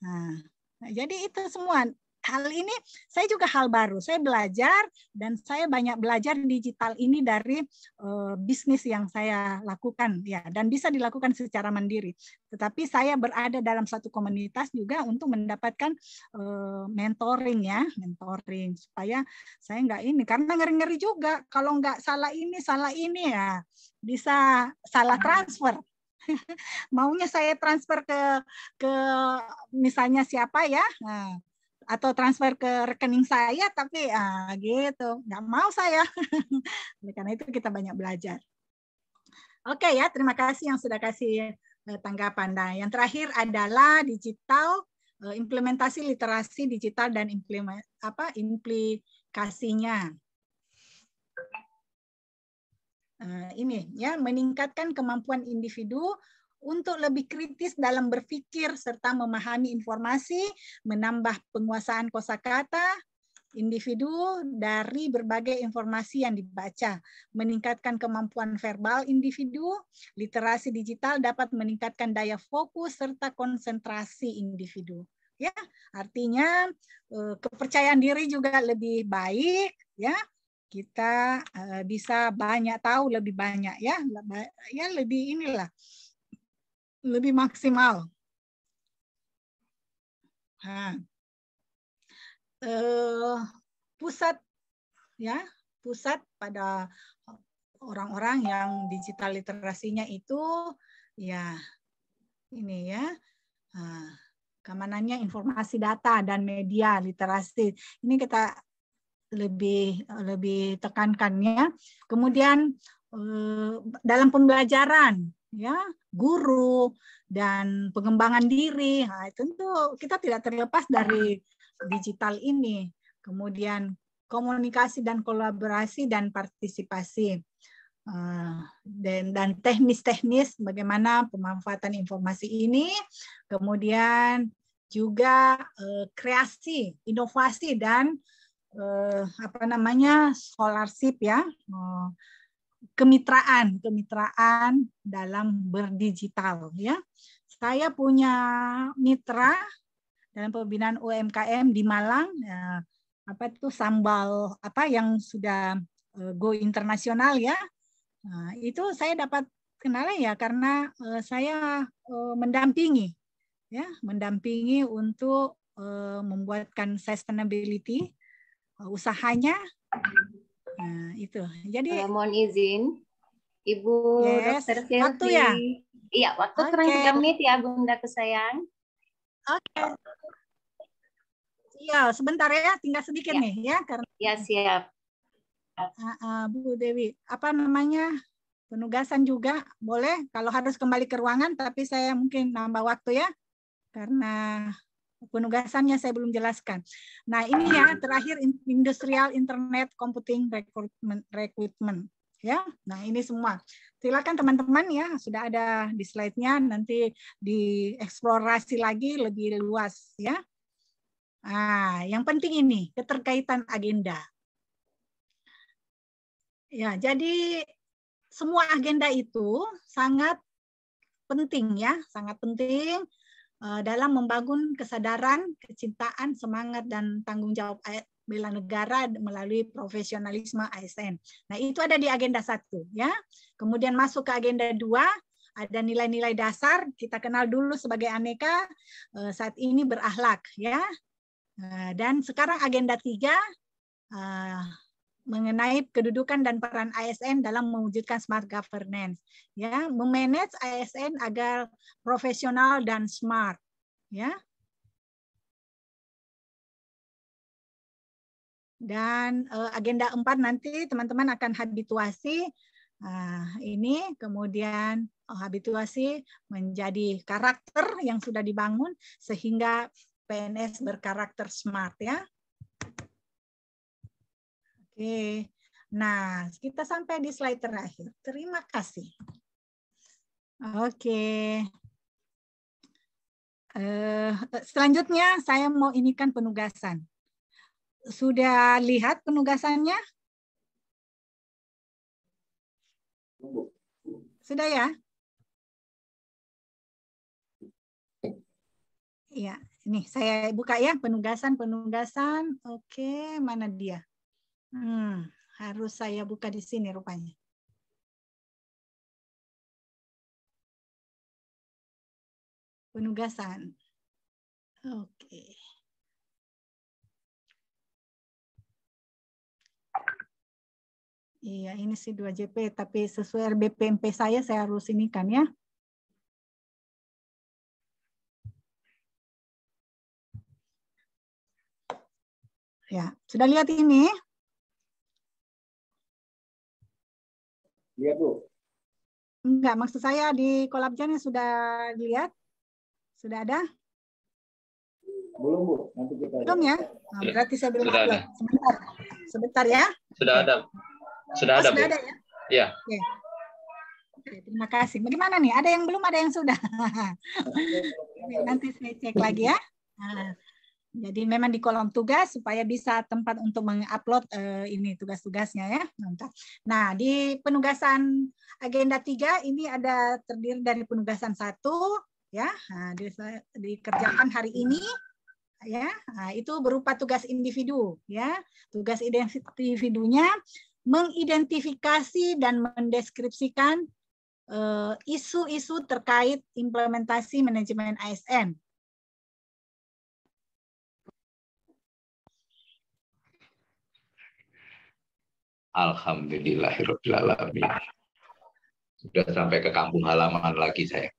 Nah, jadi itu semua. Hal ini saya juga hal baru. Saya belajar dan saya banyak belajar digital ini dari bisnis yang saya lakukan ya, dan bisa dilakukan secara mandiri. Tetapi saya berada dalam satu komunitas juga untuk mendapatkan mentoring ya, mentoring supaya saya nggak ini, karena ngeri-ngeri juga kalau nggak salah ini ya bisa salah transfer. Maunya saya transfer ke misalnya siapa ya. Nah, atau transfer ke rekening saya, tapi gitu, nggak mau saya. Karena itu kita banyak belajar. Oke ya, terima kasih yang sudah kasih tanggapan. Nah, yang terakhir adalah digital, implementasi literasi digital dan implikasinya. Ini ya, meningkatkan kemampuan individu untuk lebih kritis dalam berpikir serta memahami informasi, menambah penguasaan kosakata individu dari berbagai informasi yang dibaca, meningkatkan kemampuan verbal individu, literasi digital dapat meningkatkan daya fokus serta konsentrasi individu. Ya, artinya kepercayaan diri juga lebih baik, ya. Kita bisa banyak tahu lebih banyak ya, lebih inilah. Lebih maksimal. Nah, pusat pada orang-orang yang digital literasinya itu ya ini ya, keamanannya informasi data dan media literasi. Ini kita lebih tekankannya. Kemudian dalam pembelajaran ya, guru dan pengembangan diri, nah, tentu kita tidak terlepas dari digital ini. Kemudian komunikasi dan kolaborasi dan partisipasi dan teknis-teknis bagaimana pemanfaatan informasi ini. Kemudian juga kreasi, inovasi dan scholarship ya. Kemitraan dalam berdigital ya. Saya punya mitra dalam pembinaan UMKM di Malang, sambal yang sudah go internasional ya. Nah, itu saya dapat kenal ya karena saya mendampingi untuk membuatkan sustainability usahanya. Nah, itu. Jadi mohon izin, Ibu Dr. Silvi. Waktu ya? Iya, waktu kurang 3 menit ya, Bunda kesayang. Oke. Iya, sebentar ya, tinggal sedikit ya. Nih ya, karena. Ya, siap. Bu Dewi, penugasan juga boleh kalau harus kembali ke ruangan, tapi saya mungkin nambah waktu ya, karena penugasannya saya belum jelaskan. Nah, ini ya terakhir Industrial Internet Computing Recruitment ya. Nah, ini semua. Silakan teman-teman ya, sudah ada di slide-nya, nanti dieksplorasi lagi lebih luas ya. Nah, yang penting ini keterkaitan agenda. Ya, jadi semua agenda itu sangat penting ya, sangat penting. dalam membangun kesadaran, kecintaan, semangat, dan tanggung jawab bela negara melalui profesionalisme ASN. Nah, itu ada di agenda 1 ya. Kemudian masuk ke agenda 2, ada nilai-nilai dasar, kita kenal dulu sebagai aneka, saat ini berakhlak ya. Dan sekarang agenda 3 mengenai kedudukan dan peran ASN dalam mewujudkan smart governance ya, memanage ASN agar profesional dan smart ya. Dan agenda 4 nanti teman-teman akan habituasi ini, kemudian habituasi menjadi karakter yang sudah dibangun sehingga PNS berkarakter smart ya. Oke. Nah, kita sampai di slide terakhir. Terima kasih. Oke. Selanjutnya saya mau inikan penugasan. Sudah lihat penugasannya? Sudah ya? Iya, ini saya buka ya penugasan. Oke, mana dia? Harus saya buka di sini rupanya. Penugasan. Oke. Iya, ini sih 2JP, tapi sesuai RBPMP saya harus ini kan ya. Ya, sudah lihat ini? Lihat, Bu. Enggak, maksud saya di Kolabjannya sudah dilihat? Sudah ada? Belum, Bu. Nanti kita belum ya? Nah, berarti saya belum upload. Sebentar ya. Sudah ada. Sudah ada, Bu. Sudah ada ya? Iya. Oke, terima kasih. Bagaimana nih? Ada yang belum, ada yang sudah. Nanti saya cek lagi ya. Nah, jadi memang di kolom tugas supaya bisa tempat untuk mengupload ini tugas-tugasnya ya. Mantap. Nah, di penugasan agenda 3 ini ada terdiri dari penugasan 1 ya. Nah, dikerjakan hari ini ya. Nah, itu berupa tugas individu ya. Tugas individunya mengidentifikasi dan mendeskripsikan isu-isu terkait implementasi manajemen ASN. Alhamdulillahirrahmanirrahim. Sudah sampai ke kampung halaman lagi saya.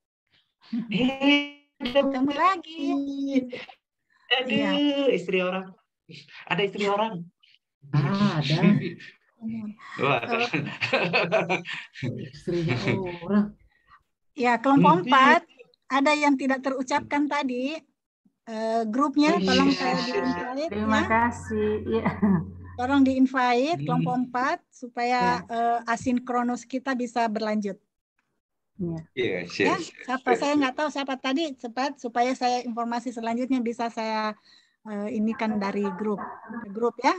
Ketemu lagi. Aduh, ya. Istri orang. Ada istri orang. Ada. Istrinya orang. Ya, kelompok 4 ada yang tidak terucapkan tadi. Grupnya tolong saya di-invite. Terima kasih. Ya. Tolong di-invite kelompok 4 supaya asinkronus kita bisa berlanjut. Ya, siapa saya nggak tahu siapa tadi, cepat supaya saya informasi selanjutnya bisa saya inikan dari grup ya.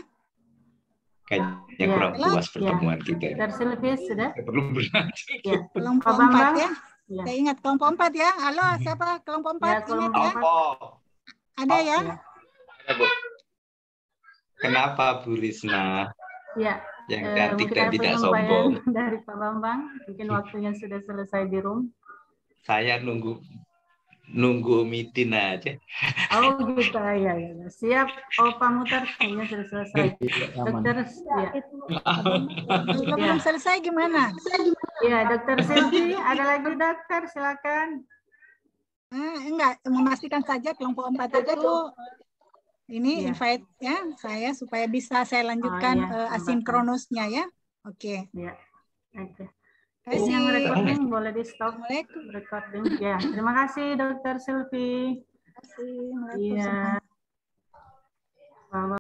Kayaknya kurang puas pertemuan kita. Terselfie sudah? Belum berlanjut. Ya. Kelompok 4 ya. Saya ingat kelompok 4 ya. Halo, siapa kelompok 4? Ya, kelompok ingat ya? Ada ya? Ada, Bu. Kenapa Bu Risma? Ya. Yang cantik dan tidak sombong. Dari Pak Bambang, mungkin waktunya sudah selesai di room. Saya nunggu mitin aja. Oh gitu ya. Siap. Oh Pak Mutar kayaknya sudah selesai. Dokter ya. Belum selesai gimana? Iya, Dokter Silvi, ada lagi dokter, silakan. Enggak, memastikan saja kelompok 4 itu ini invite ya saya supaya bisa saya lanjutkan asinkronusnya ya. Oke. Ya. Oke. Kasih. Yang recording boleh di stop recording. Ya, terima kasih Dokter Silvi. Terima kasih. Iya.